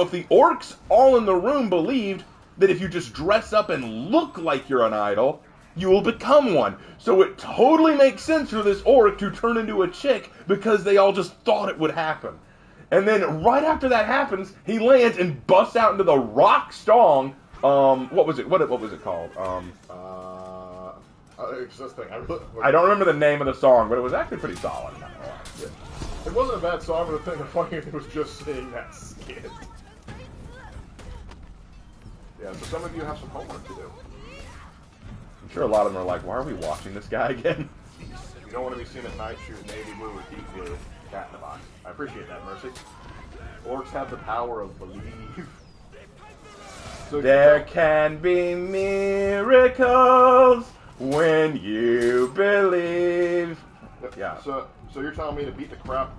if the orcs all in the room believed that if you just dress up and look like you're an idol, you will become one. So it totally makes sense for this orc to turn into a chick because they all just thought it would happen. And then right after that happens, he lands and busts out into the rock song. What was it? What was it called? It's this thing. I don't remember the name of the song, but it was actually pretty solid. Yeah. It wasn't a bad song, but the funny thing was just seeing that skit. Yeah, so some of you have some homework to do. I'm sure a lot of them are like, why are we watching this guy again? You don't want to be seen at night shooting navy blue or deep blue. Cat in the box. I appreciate that, Mercy. Orcs have the power of believe. So there can be miracles when you believe. Yeah. So you're telling me to beat a crap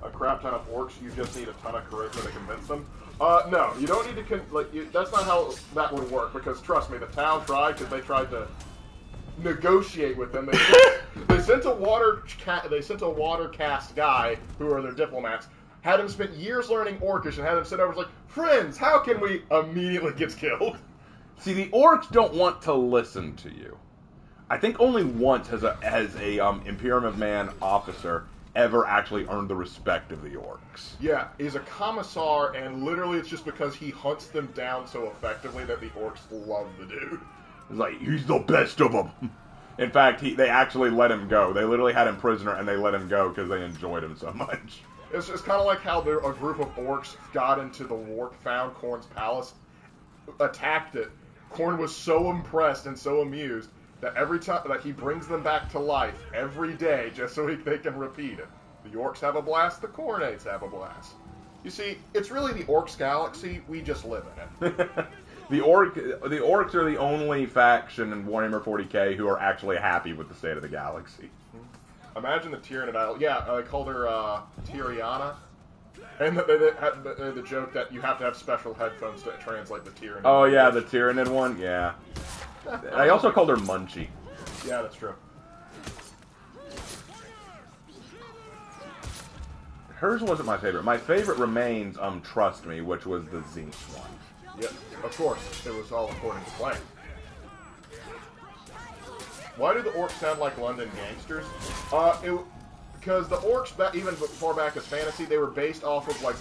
ton of orcs, you just need a ton of charisma to convince them? No, you don't need to. That's not how that would work. Because trust me, the town tried because they tried to negotiate with them. They sent a water cast guy who are their diplomats. Had him spent years learning Orcish and had him sit over like, friends, how can we immediately gets killed? See, the orcs don't want to listen to you. I think only once has a Imperium of Man officer ever actually earned the respect of the orcs. Yeah, he's a commissar, and literally it's just because he hunts them down so effectively that the orcs love the dude. It's like, he's the best of them. In fact, they actually let him go. They literally had him prisoner, and they let him go because they enjoyed him so much. It's kind of like how a group of orcs got into the warp, found Khorne's palace, attacked it, Korn was so impressed and so amused that every time that he brings them back to life every day just so they can repeat it. The Orcs have a blast, the Khornates have a blast. You see, it's really the Orcs galaxy, we just live in it. The Orcs are the only faction in Warhammer 40k who are actually happy with the state of the galaxy. Imagine the Tyranid Isle. Yeah, they called her Tyriana. And they had the joke that you have to have special headphones to translate the Tyranid. Oh yeah, the Tyranid one, yeah. I also called her Munchie. Yeah, that's true. Hers wasn't my favorite. My favorite remains, Trust Me, which was the Zinc one. Yep, of course. It was all according to plan. Why do the Orcs sound like London gangsters? Because the Orcs, even far back as fantasy, they were based off of like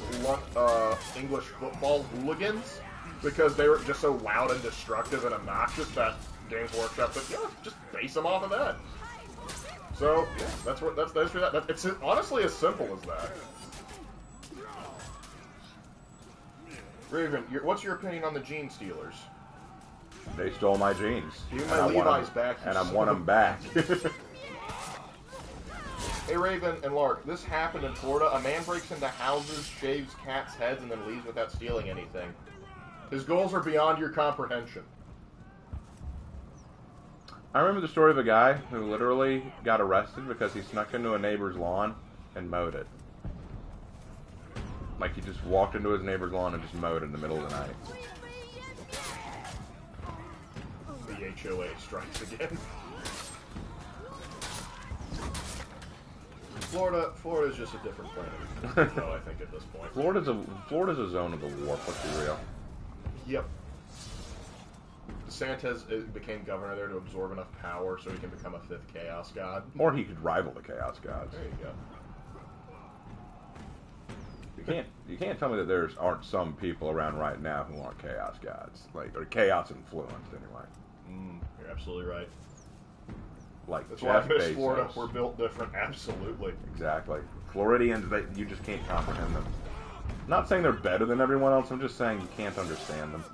English football hooligans because they were just so loud and destructive and obnoxious that Games Workshop said, yeah, just base them off of that. So yeah, that's that. It's honestly as simple as that. Raven, what's your opinion on the Gene Stealers? They stole my jeans. Give me my Levi's back. And I want them back. Hey, Raven and Lark, this happened in Florida. A man breaks into houses, shaves cats' heads, and then leaves without stealing anything. His goals are beyond your comprehension. I remember the story of a guy who literally got arrested because he snuck into a neighbor's lawn and mowed it. Like, he just walked into his neighbor's lawn and just mowed it in the middle of the night. The HOA strikes again. Florida's just a different planet, though, I think, at this point. Florida's a zone of the warp, let's be real. Yep. DeSantis became governor there to absorb enough power so he can become a fifth Chaos God. Or he could rival the Chaos Gods. There you go. You can't tell me that there aren't some people around right now who aren't Chaos Gods, or Chaos influenced anyway. You're absolutely right. Like That's Jeff why I miss Bezos. Florida. We're built different. Absolutely. Exactly. Floridians, you just can't comprehend them. I'm not saying they're better than everyone else. I'm just saying you can't understand them.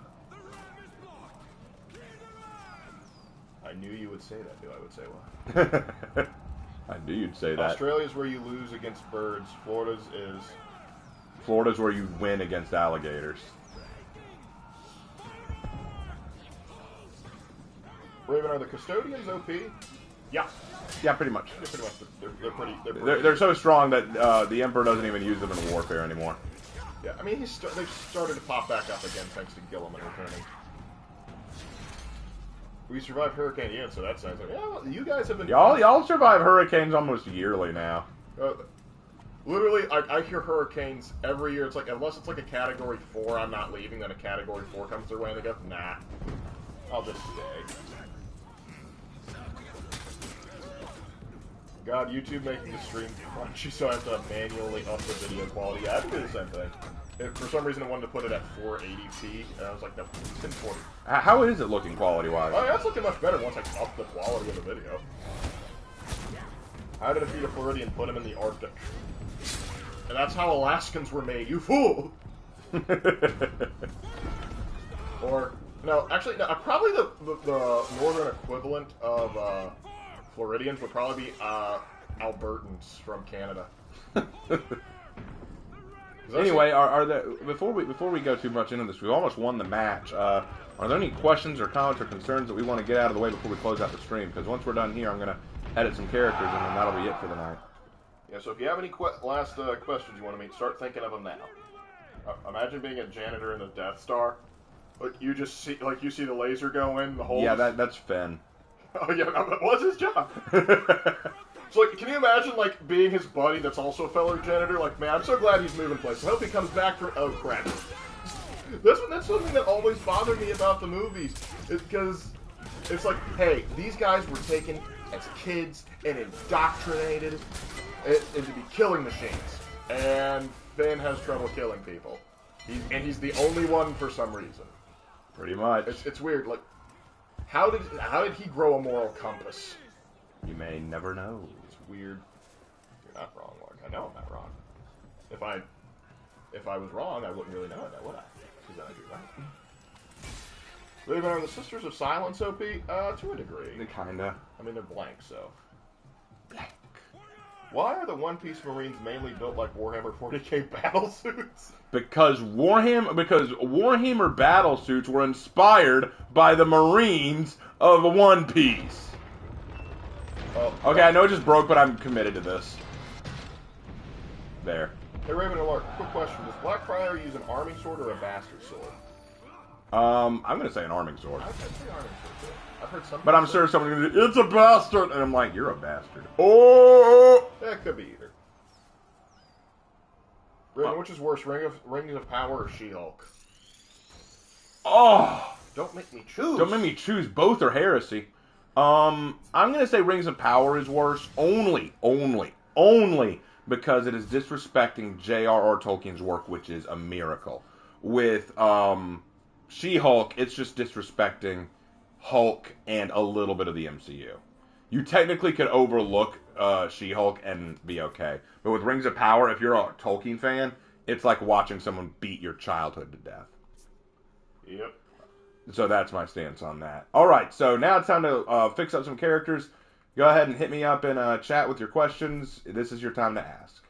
I knew you would say that. I would say what? I knew you'd say that. Australia's where you lose against birds. Florida's where you win against alligators. Raven, are the custodians OP? Yeah. Yeah, pretty much. Yeah, pretty much. They're so strong that the Emperor doesn't even use them in warfare anymore. Yeah, I mean, they've started to pop back up again thanks to Gilliman returning. We survived Hurricane Ian, so that sounds like, yeah, well, you guys have been... Y'all survive hurricanes almost yearly now. Literally, I hear hurricanes every year. It's like, unless it's like a Category 4, I'm not leaving, then a Category 4 comes their way and they go, nah, I'll just stay. God, YouTube making the stream crunchy, so I have to manually up the video quality. I have to do the same thing. For some reason, I wanted to put it at 480p, and I was like, no, it's in 40. How is it looking quality-wise? Oh, yeah, it's looking much better once I up the quality of the video. How did a defeat a Floridian put him in the Arctic? And that's how Alaskans were made, you fool! Or, no, actually, no, probably the northern equivalent of Floridians would probably be Albertans from Canada. Anyway, are there, before we go too much into this, we've almost won the match. Are there any questions or comments or concerns that we want to get out of the way before we close out the stream? Because once we're done here, I'm going to edit some characters, and then that'll be it for the night. Yeah, so if you have any last questions you want to meet, start thinking of them now. Imagine being a janitor in the Death Star. Like, you see the laser go in, the hole... Yeah, that's Finn. Oh, yeah, that was his job. So, like, can you imagine, like, being his buddy that's also a fellow janitor? Like, man, I'm so glad he's moving places. I hope he comes back for... Oh, crap. That's something that always bothered me about the movies. Because it's like, hey, these guys were taken as kids and indoctrinated into be killing machines. And Finn has trouble killing people. He's the only one for some reason. Pretty much. It's weird. Like, how did he grow a moral compass? You may never know. It's weird. You're not wrong, Mark. I know I'm not wrong. If I was wrong, I wouldn't really know it, would I? Because then I'd be right. Raven, are the Sisters of Silence OP? To a degree. Kinda. I mean, they're blank, so. Blank. Why are the One Piece Marines mainly built like Warhammer 40k battle suits? Because Warhammer battle suits were inspired by the Marines of One Piece. Oh, Okay, I know it just broke, but I'm committed to this. There. Hey, Raven and Lark, quick question. Does Blackfriar use an arming sword or a bastard sword? I'm gonna say an arming sword. I'd say arming sword, too. I've heard some. But I'm sure someone's gonna say, it's a bastard! And I'm like, you're a bastard. Oh! Yeah, it could be either. Raven, which is worse, Rings of Power or She-Hulk? Oh! Don't make me choose. Don't make me choose. Both are heresy. I'm gonna say Rings of Power is worse. Only because it is disrespecting J.R.R. Tolkien's work, which is a miracle. With, She-Hulk, it's just disrespecting Hulk and a little bit of the MCU. You technically could overlook She-Hulk and be okay. But with Rings of Power, if you're a Tolkien fan, it's like watching someone beat your childhood to death. Yep. So that's my stance on that. Alright, so now it's time to fix up some characters. Go ahead and hit me up in chat with your questions. This is your time to ask.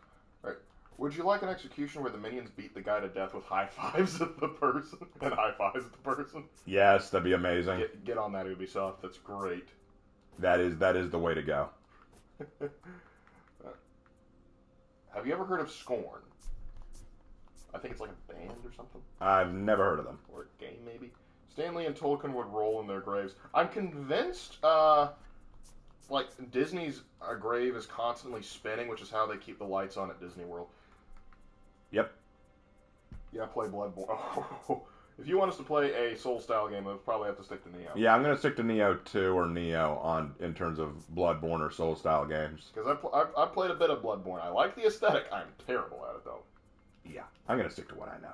Right. Would you like an execution where the minions beat the guy to death with high fives at the person? And high fives at the person? Yes, that'd be amazing. Get on that, Ubisoft. That's great. That is the way to go. Have you ever heard of Scorn? I think it's like a band or something. I've never heard of them. Or a game, maybe. Stanley and Tolkien would roll in their graves. I'm convinced, like, Disney's grave is constantly spinning, which is how they keep the lights on at Disney World. Yep. Yeah, play Bloodborne. If you want us to play a Soul-style game, I'll probably have to stick to Neo. Yeah, I'm gonna stick to Neo 2 or Neo in terms of Bloodborne or Soul style games. Because I played a bit of Bloodborne. I like the aesthetic. I'm terrible at it, though. Yeah, I'm gonna stick to what I know.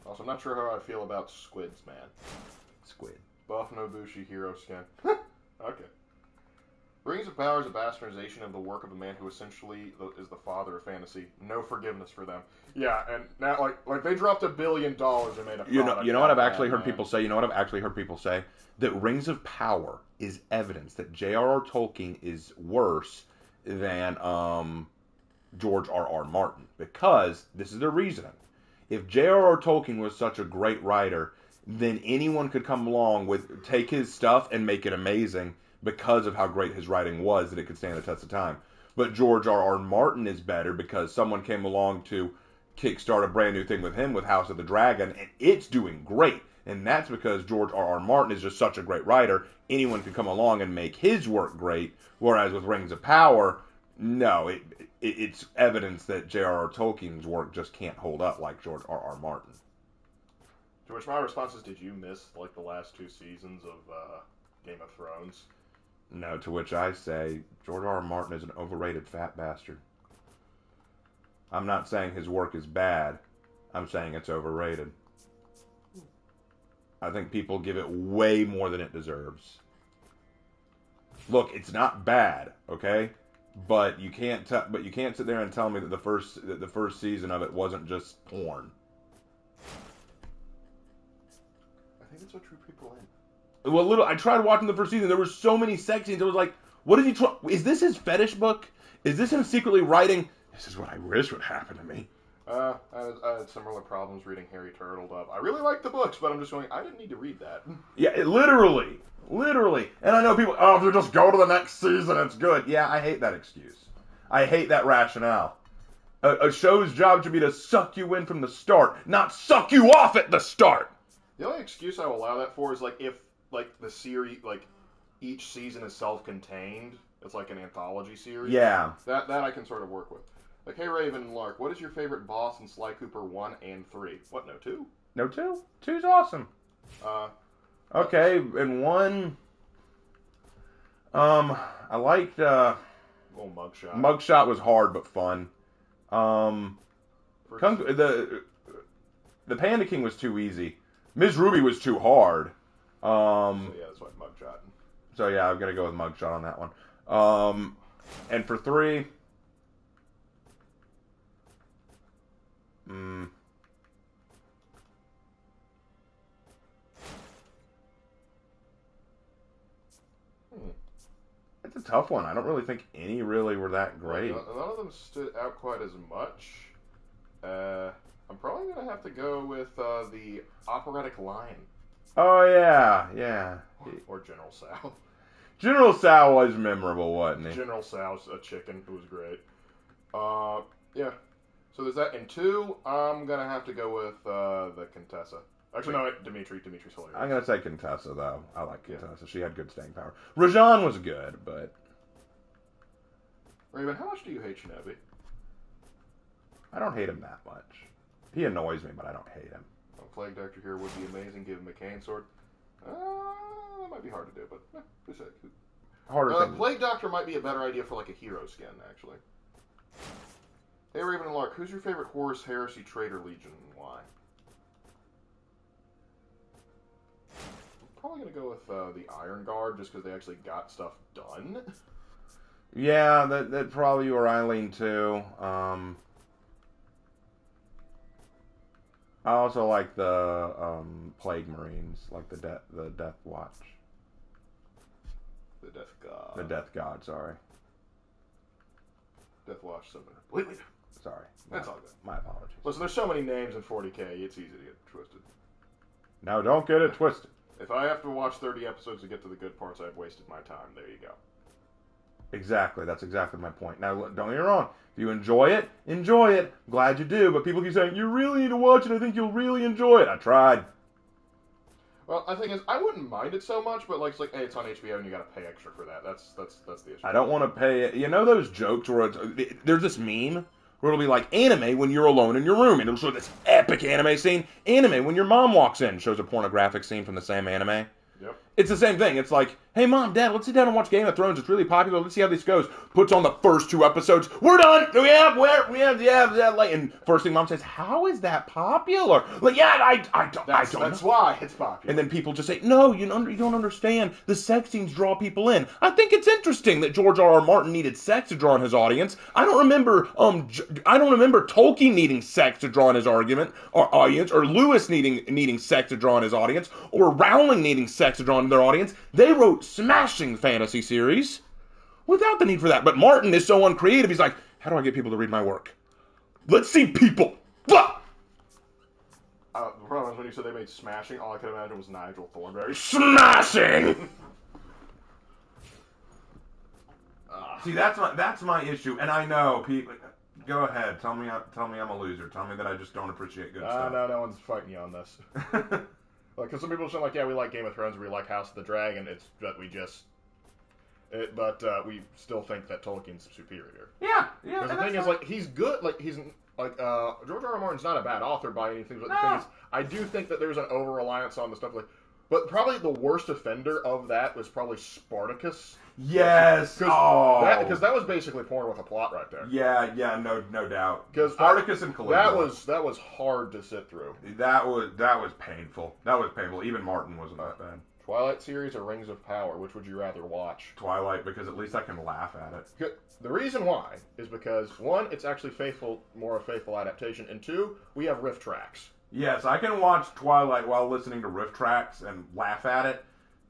Also, I'm not sure how I feel about Squids, man. Squid. Buff Nobushi hero skin. Okay. Rings of Power is a bastardization of the work of a man who essentially is the father of fantasy. No forgiveness for them. Yeah, and now like they dropped $1 billion and made a product. You know what I've actually heard people say. You know what I've actually heard people say, that Rings of Power is evidence that J.R.R. Tolkien is worse than George R.R. Martin, because this is their reasoning. If J.R.R. Tolkien was such a great writer, then anyone could come along take his stuff and make it amazing because of how great his writing was, that it could stand the test of time. But George R.R. Martin is better because someone came along to kickstart a brand new thing with him with House of the Dragon, and it's doing great. And that's because George R.R. Martin is just such a great writer. Anyone could come along and make his work great, whereas with Rings of Power, no, it's evidence that J.R.R. Tolkien's work just can't hold up like George R.R. Martin. To which my response is, did you miss like the last 2 seasons of Game of Thrones? No, to which I say, George R.R. Martin is an overrated fat bastard. I'm not saying his work is bad. I'm saying it's overrated. I think people give it way more than it deserves. Look, it's not bad, okay? But you can't sit there and tell me that the first season of it wasn't just porn. I think that's what drew people in. Well, I tried watching the first season. There were so many sex scenes. I was like, what is he trying? Is this his fetish book? Is this him secretly writing, this is what I wish would happen to me? I had similar problems reading Harry Turtledove. I really like the books, but I'm just going, I didn't need to read that. Yeah, literally. And I know people, if you just go to the next season, it's good. Yeah, I hate that excuse. I hate that rationale. A show's job should be to suck you in from the start, not suck you off at the start. The only excuse I will allow that for is like if the series, like each season is self-contained. It's like an anthology series. Yeah. That I can sort of work with. Like, hey Raven and Lark, what is your favorite boss in Sly Cooper 1 and 3? What, no 2? No 2? 2's awesome. Okay, and 1, I liked, Little Mugshot. Mugshot was hard but fun. The Panda King was too easy. Ms. Ruby was too hard. So yeah, that's why Mugshot. So yeah, I'm gonna go with Mugshot on that one. And for 3, That's a tough one. I don't really think any really were that great. None of them stood out quite as much. I'm probably going to have to go with the Operatic Lion. Oh, yeah. Or General Sal. General Sal was memorable, wasn't he? General Sal's a chicken who was great. Yeah. So there's that. And 2, I'm going to have to go with the Contessa. Actually, no, Dimitri. Dimitri's hilarious. I'm going to say Contessa, though. I like Contessa. She had good staying power. Rajan was good, but... Raven, how much do you hate Shinobi? I don't hate him that much. He annoys me, but I don't hate him. A Plague Doctor here would be amazing. Give him a cane sword. That might be hard to do, but who's that? Harder thing. Plague Doctor might be a better idea for like a hero skin, actually. Hey, Raven and Lark, who's your favorite Horus Heresy Traitor Legion and why? I'm probably going to go with the Iron Guard, just because they actually got stuff done. Yeah, that probably where I lean too. I also like the Plague Marines, like the Death Watch. The Death God. The Death God, sorry. Death Watch, something completely different. Sorry. That's all good. My apologies. Listen, there's so many names in 40K, it's easy to get twisted. Now, don't get it twisted. If I have to watch 30 episodes to get to the good parts, I've wasted my time. There you go. Exactly. That's exactly my point. Now, don't get me wrong. If you enjoy it, enjoy it. Glad you do. But people keep saying, you really need to watch it. I think you'll really enjoy it. I tried. Well, the thing is, I wouldn't mind it so much, but like, it's like, hey, it's on HBO and you gotta pay extra for that. That's the issue. I don't want to pay it. You know those jokes where there's this meme where it'll be like anime when you're alone in your room, and it'll show this epic anime scene. Anime when your mom walks in, shows a pornographic scene from the same anime. Yep. It's the same thing. It's like, hey, Mom, Dad, let's sit down and watch Game of Thrones. It's really popular. Let's see how this goes. Puts on the first 2 episodes. We're done. And first thing Mom says, how is that popular? Like, yeah, I don't know. That's why it's popular. And then people just say, no, you don't understand. The sex scenes draw people in. I think it's interesting that George R.R. Martin needed sex to draw in his audience. I don't remember Tolkien needing sex to draw in his audience, or Lewis needing sex to draw in his audience, or Rowling needing sex to draw in their audience. They wrote smashing fantasy series without the need for that. But Martin is so uncreative. He's like, how do I get people to read my work? Let's see people. Blah! The problem is when you said they made Smashing, all I could imagine was Nigel Thornberry. Smashing! See, that's my issue, and I know people. Go ahead, tell me I'm a loser. Tell me that I just don't appreciate good stuff. No one's fighting you on this. Because some people say like, yeah, we like Game of Thrones, we like House of the Dragon. It's that we still think that Tolkien's superior. Yeah. Because the thing is, like, he's good. Like, he's like George R.R. Martin's not a bad author by anything. But the thing is, I do think that there's an over reliance on the stuff like. But probably the worst offender of that was probably Spartacus. Yes. Because that was basically porn with a plot right there. Yeah, no doubt. Because Spartacus and Caligula. That was hard to sit through. That was painful. That was painful. Even Martin wasn't that bad. Twilight series or Rings of Power? Which would you rather watch? Twilight, because at least I can laugh at it. The reason why is because 1, it's actually more a faithful adaptation, and 2, we have riff tracks. Yes, I can watch Twilight while listening to riff tracks and laugh at it.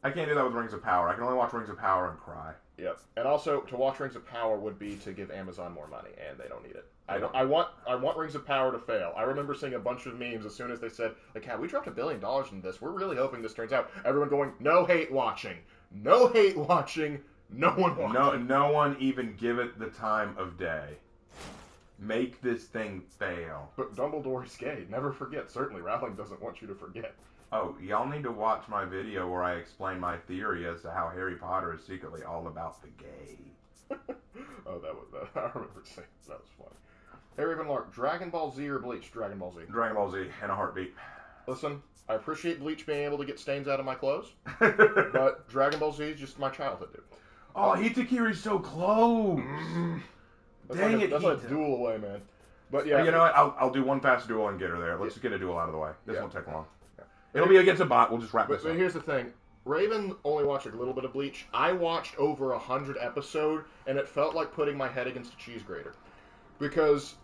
I can't do that with Rings of Power. I can only watch Rings of Power and cry. Yep. And also, to watch Rings of Power would be to give Amazon more money, and they don't need it. I want Rings of Power to fail. I remember seeing a bunch of memes as soon as they said, like, yeah, we dropped $1 billion in this. We're really hoping this turns out. Everyone going, no hate watching. No hate watching. No one watching. No one even give it the time of day. Make this thing fail. But Dumbledore's gay. Never forget. Certainly, Rowling doesn't want you to forget. Oh, y'all need to watch my video where I explain my theory as to how Harry Potter is secretly all about the gay. I remember saying that was funny. Hey, Raven Lark, Dragon Ball Z or Bleach? Dragon Ball Z. Dragon Ball Z in a heartbeat. Listen, I appreciate Bleach being able to get stains out of my clothes, but Dragon Ball Z is just my childhood, dude. Oh, Hitakiri's so close. Dang it, that's like a duel away, man. But yeah, you know what? I'll do one fast duel and get her there. Let's just get a duel out of the way. This won't take long. Yeah. It'll be against a bot. We'll just wrap this up. But here's the thing. Raven only watched a little bit of Bleach. I watched over 100 episodes, and it felt like putting my head against a cheese grater. Because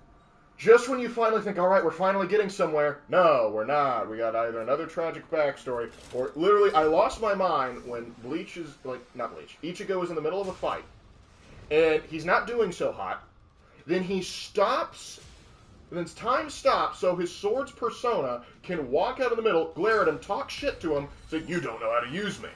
just when you finally think, all right, we're finally getting somewhere, no, we're not. We got either another tragic backstory, or literally, I lost my mind when Bleach is, like, not Bleach, Ichigo is in the middle of a fight, and he's not doing so hot, then he stops, and then time stops so his sword's persona can walk out of the middle, glare at him, talk shit to him, say, you don't know how to use me.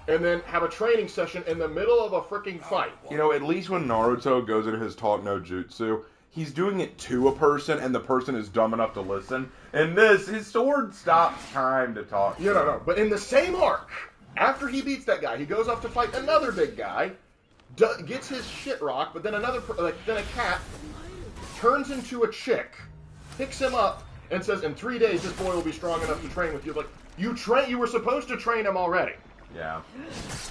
And then have a training session in the middle of a freaking fight. You know, at least when Naruto goes into his talk no jutsu, he's doing it to a person, and the person is dumb enough to listen. In this, his sword stops time to talk. No. But in the same arc, after he beats that guy, he goes off to fight another big guy, gets his shit rocked, but then then a cat turns into a chick, picks him up, and says, in 3 days, this boy will be strong enough to train with you. Like, you were supposed to train him already. Yeah.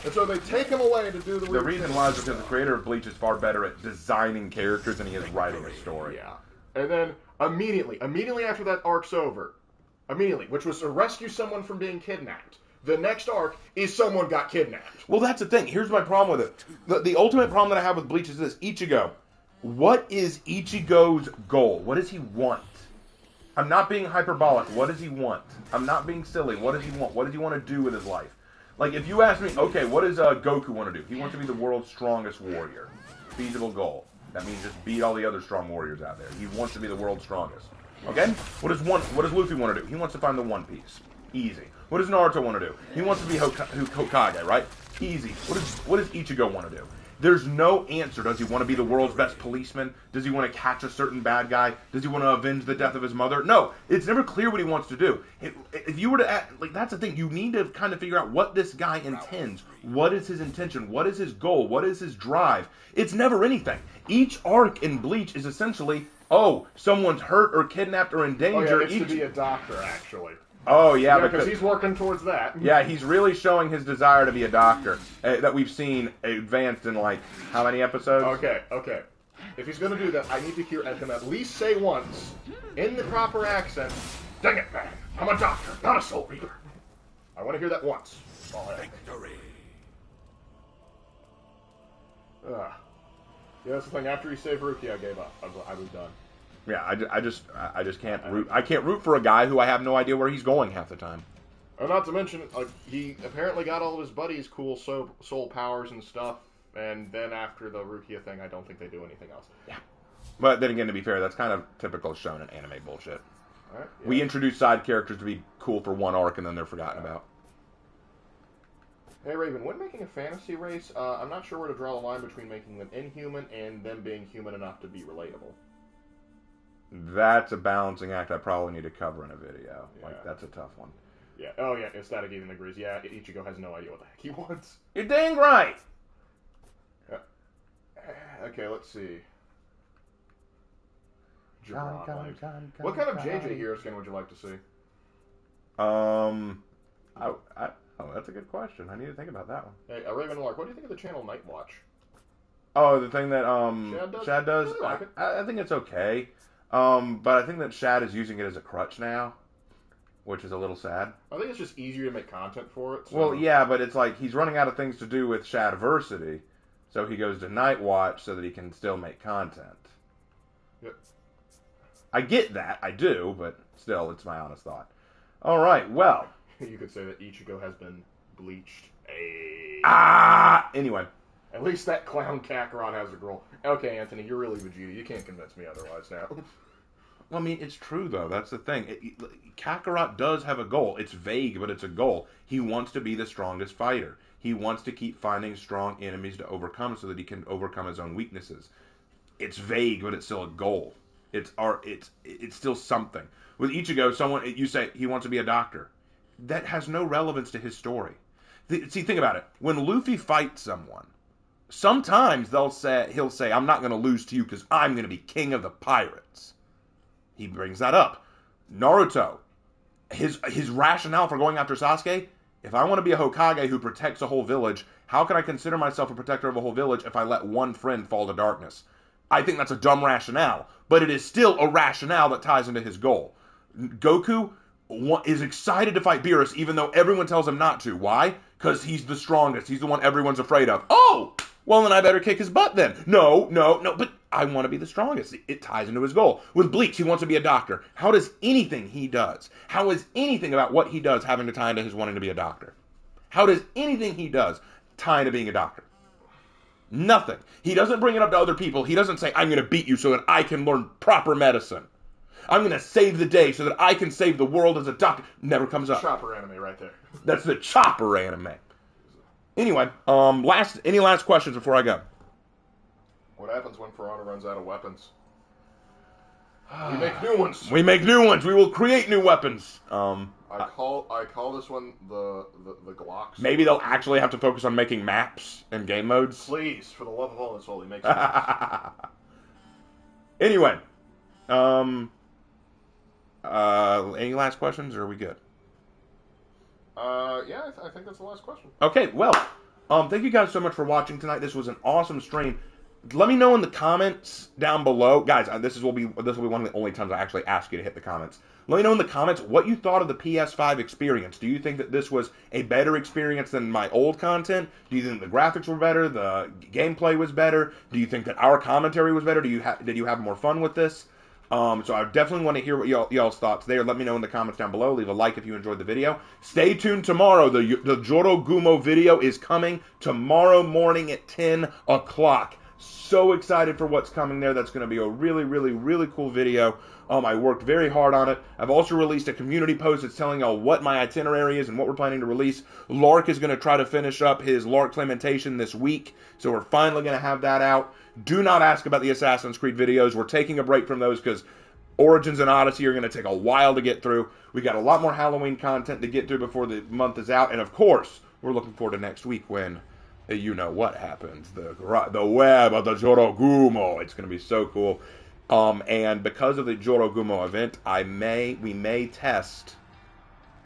And so they take him away to do the weird reason thing. lies because the creator of Bleach is far better at designing characters than he is writing a story. Yeah. And then immediately after that arc's over, which was to rescue someone from being kidnapped, the next arc is someone got kidnapped. Well, that's the thing. Here's my problem with it. The ultimate problem that I have with Bleach is this. Ichigo. What is Ichigo's goal? What does he want? I'm not being hyperbolic. What does he want? I'm not being silly. What does he want? What does he want to do with his life? Like, if you ask me, okay, what does Goku want to do? He wants to be the world's strongest warrior. Feasible goal. That means just beat all the other strong warriors out there. He wants to be the world's strongest. Okay? What does Luffy want to do? He wants to find the One Piece. Easy. What does Naruto want to do? He wants to be Hokage, right? Easy. What does Ichigo want to do? There's no answer. Does he want to be the world's best policeman? Does he want to catch a certain bad guy? Does he want to avenge the death of his mother? No. It's never clear what he wants to do. If you were to act, like, that's the thing. You need to kind of figure out what this guy intends. What is his intention? What is his goal? What is his drive? It's never anything. Each arc in Bleach is essentially, oh, someone's hurt or kidnapped or in danger. Oh, yeah, it's to be a doctor, actually. Oh, yeah, because he's working towards that. Yeah, he's really showing his desire to be a doctor that we've seen advanced in, like, how many episodes? Okay. If he's going to do that, I need to hear him at least say once, in the proper accent, dang it, man, I'm a doctor, not a soul reader. I want to hear that once. Victory. Yeah, that's the thing. After he saved Rukia, I gave up. I was done. Yeah, I just can't root. I can't root for a guy who I have no idea where he's going half the time. Oh, not to mention, he apparently got all of his buddies cool soul powers and stuff, and then after the Rukia thing, I don't think they do anything else. Yeah. But then again, to be fair, that's kind of typical shonen anime bullshit. Right, yeah. We introduce side characters to be cool for one arc, and then they're forgotten about. Hey, Raven, when making a fantasy race, I'm not sure where to draw the line between making them inhuman and them being human enough to be relatable. That's a balancing act I probably need to cover in a video. Yeah. Like, that's a tough one. Yeah. Oh, yeah. Static even agrees. Yeah, Ichigo has no idea what the heck he wants. You're dang right! Yeah. Okay, let's see. John, what kind of JJ hero skin would you like to see? Oh, that's a good question. I need to think about that one. Hey, Raven Lark, what do you think of the channel Night Watch? Oh, the thing that Shad does? I like it. I think it's okay. But I think that Shad is using it as a crutch now, which is a little sad. I think it's just easier to make content for it. So. Well, yeah, but it's like he's running out of things to do with Shadiversity, so he goes to Night Watch so that he can still make content. Yep. I get that, I do, but still, it's my honest thought. All right, well. You could say that Ichigo has been bleached. Anyway. At least that clown Kakarot has a girl. Okay, Anthony, you're really Vegeta. You can't convince me otherwise now. Well, I mean, it's true, though. That's the thing. Kakarot does have a goal. It's vague, but it's a goal. He wants to be the strongest fighter. He wants to keep finding strong enemies to overcome so that he can overcome his own weaknesses. It's vague, but it's still a goal. It's still something. With Ichigo, you say he wants to be a doctor. That has no relevance to his story. See, think about it. When Luffy fights someone, sometimes he'll say, I'm not going to lose to you because I'm going to be king of the pirates. He brings that up. Naruto, his rationale for going after Sasuke, if I want to be a Hokage who protects a whole village, how can I consider myself a protector of a whole village if I let one friend fall to darkness? I think that's a dumb rationale, but it is still a rationale that ties into his goal. Goku is excited to fight Beerus even though everyone tells him not to. Why? Because he's the strongest. He's the one everyone's afraid of. Oh! Well, then I better kick his butt then. No, but I want to be the strongest. It ties into his goal. With Bleach, he wants to be a doctor. How does anything he does, how is anything about what he does having to tie into his wanting to be a doctor? How does anything he does tie into being a doctor? Nothing. He doesn't bring it up to other people. He doesn't say, I'm going to beat you so that I can learn proper medicine. I'm going to save the day so that I can save the world as a doctor. Never comes up. Chopper anime right there. That's the Chopper anime. Anyway, any last questions before I go? What happens when Piranha runs out of weapons? We make new ones. We make new ones. We will create new weapons. I call this one the Glocks. Maybe they'll actually have to focus on making maps and game modes. Please, for the love of all that's holy, make Anyway, any last questions, or are we good? Yeah, I think that's the last question. Okay, well, thank you guys so much for watching tonight. This was an awesome stream. Let me know in the comments down below, guys. This will be one of the only times I actually ask you to hit the comments. Let me know in the comments what you thought of the PS5 experience. Do you think that this was a better experience than my old content? Do you think the graphics were better? The gameplay was better? Do you think that our commentary was better? Did you have more fun with this? So I definitely want to hear what y'all's thoughts there. Let me know in the comments down below. Leave a like if you enjoyed the video. Stay tuned tomorrow. The Jorogumo video is coming tomorrow morning at 10 o'clock. So excited for what's coming there. That's going to be a really, really, really cool video. I worked very hard on it. I've also released a community post that's telling y'all what my itinerary is and what we're planning to release. Lark is going to try to finish up his Lark Clementation this week, so we're finally going to have that out. Do not ask about the Assassin's Creed videos. We're taking a break from those because Origins and Odyssey are going to take a while to get through. We got a lot more Halloween content to get through before the month is out, and of course, we're looking forward to next week when you know what happens. The web of the Jorogumo. It's going to be so cool. And because of the Jorogumo event, we may test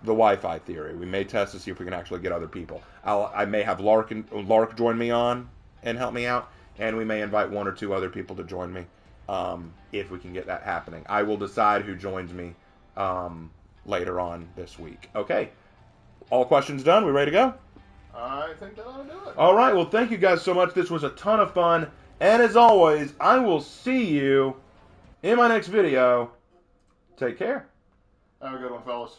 the Wi-Fi theory. We may test to see if we can actually get other people. I may have Lark join me on and help me out, and we may invite 1 or 2 other people to join me if we can get that happening. I will decide who joins me later on this week. Okay, all questions done. We ready to go? I think that ought to do it. All right. Well, thank you guys so much. This was a ton of fun, and as always, I will see you in my next video. Take care. Have a good one, fellas.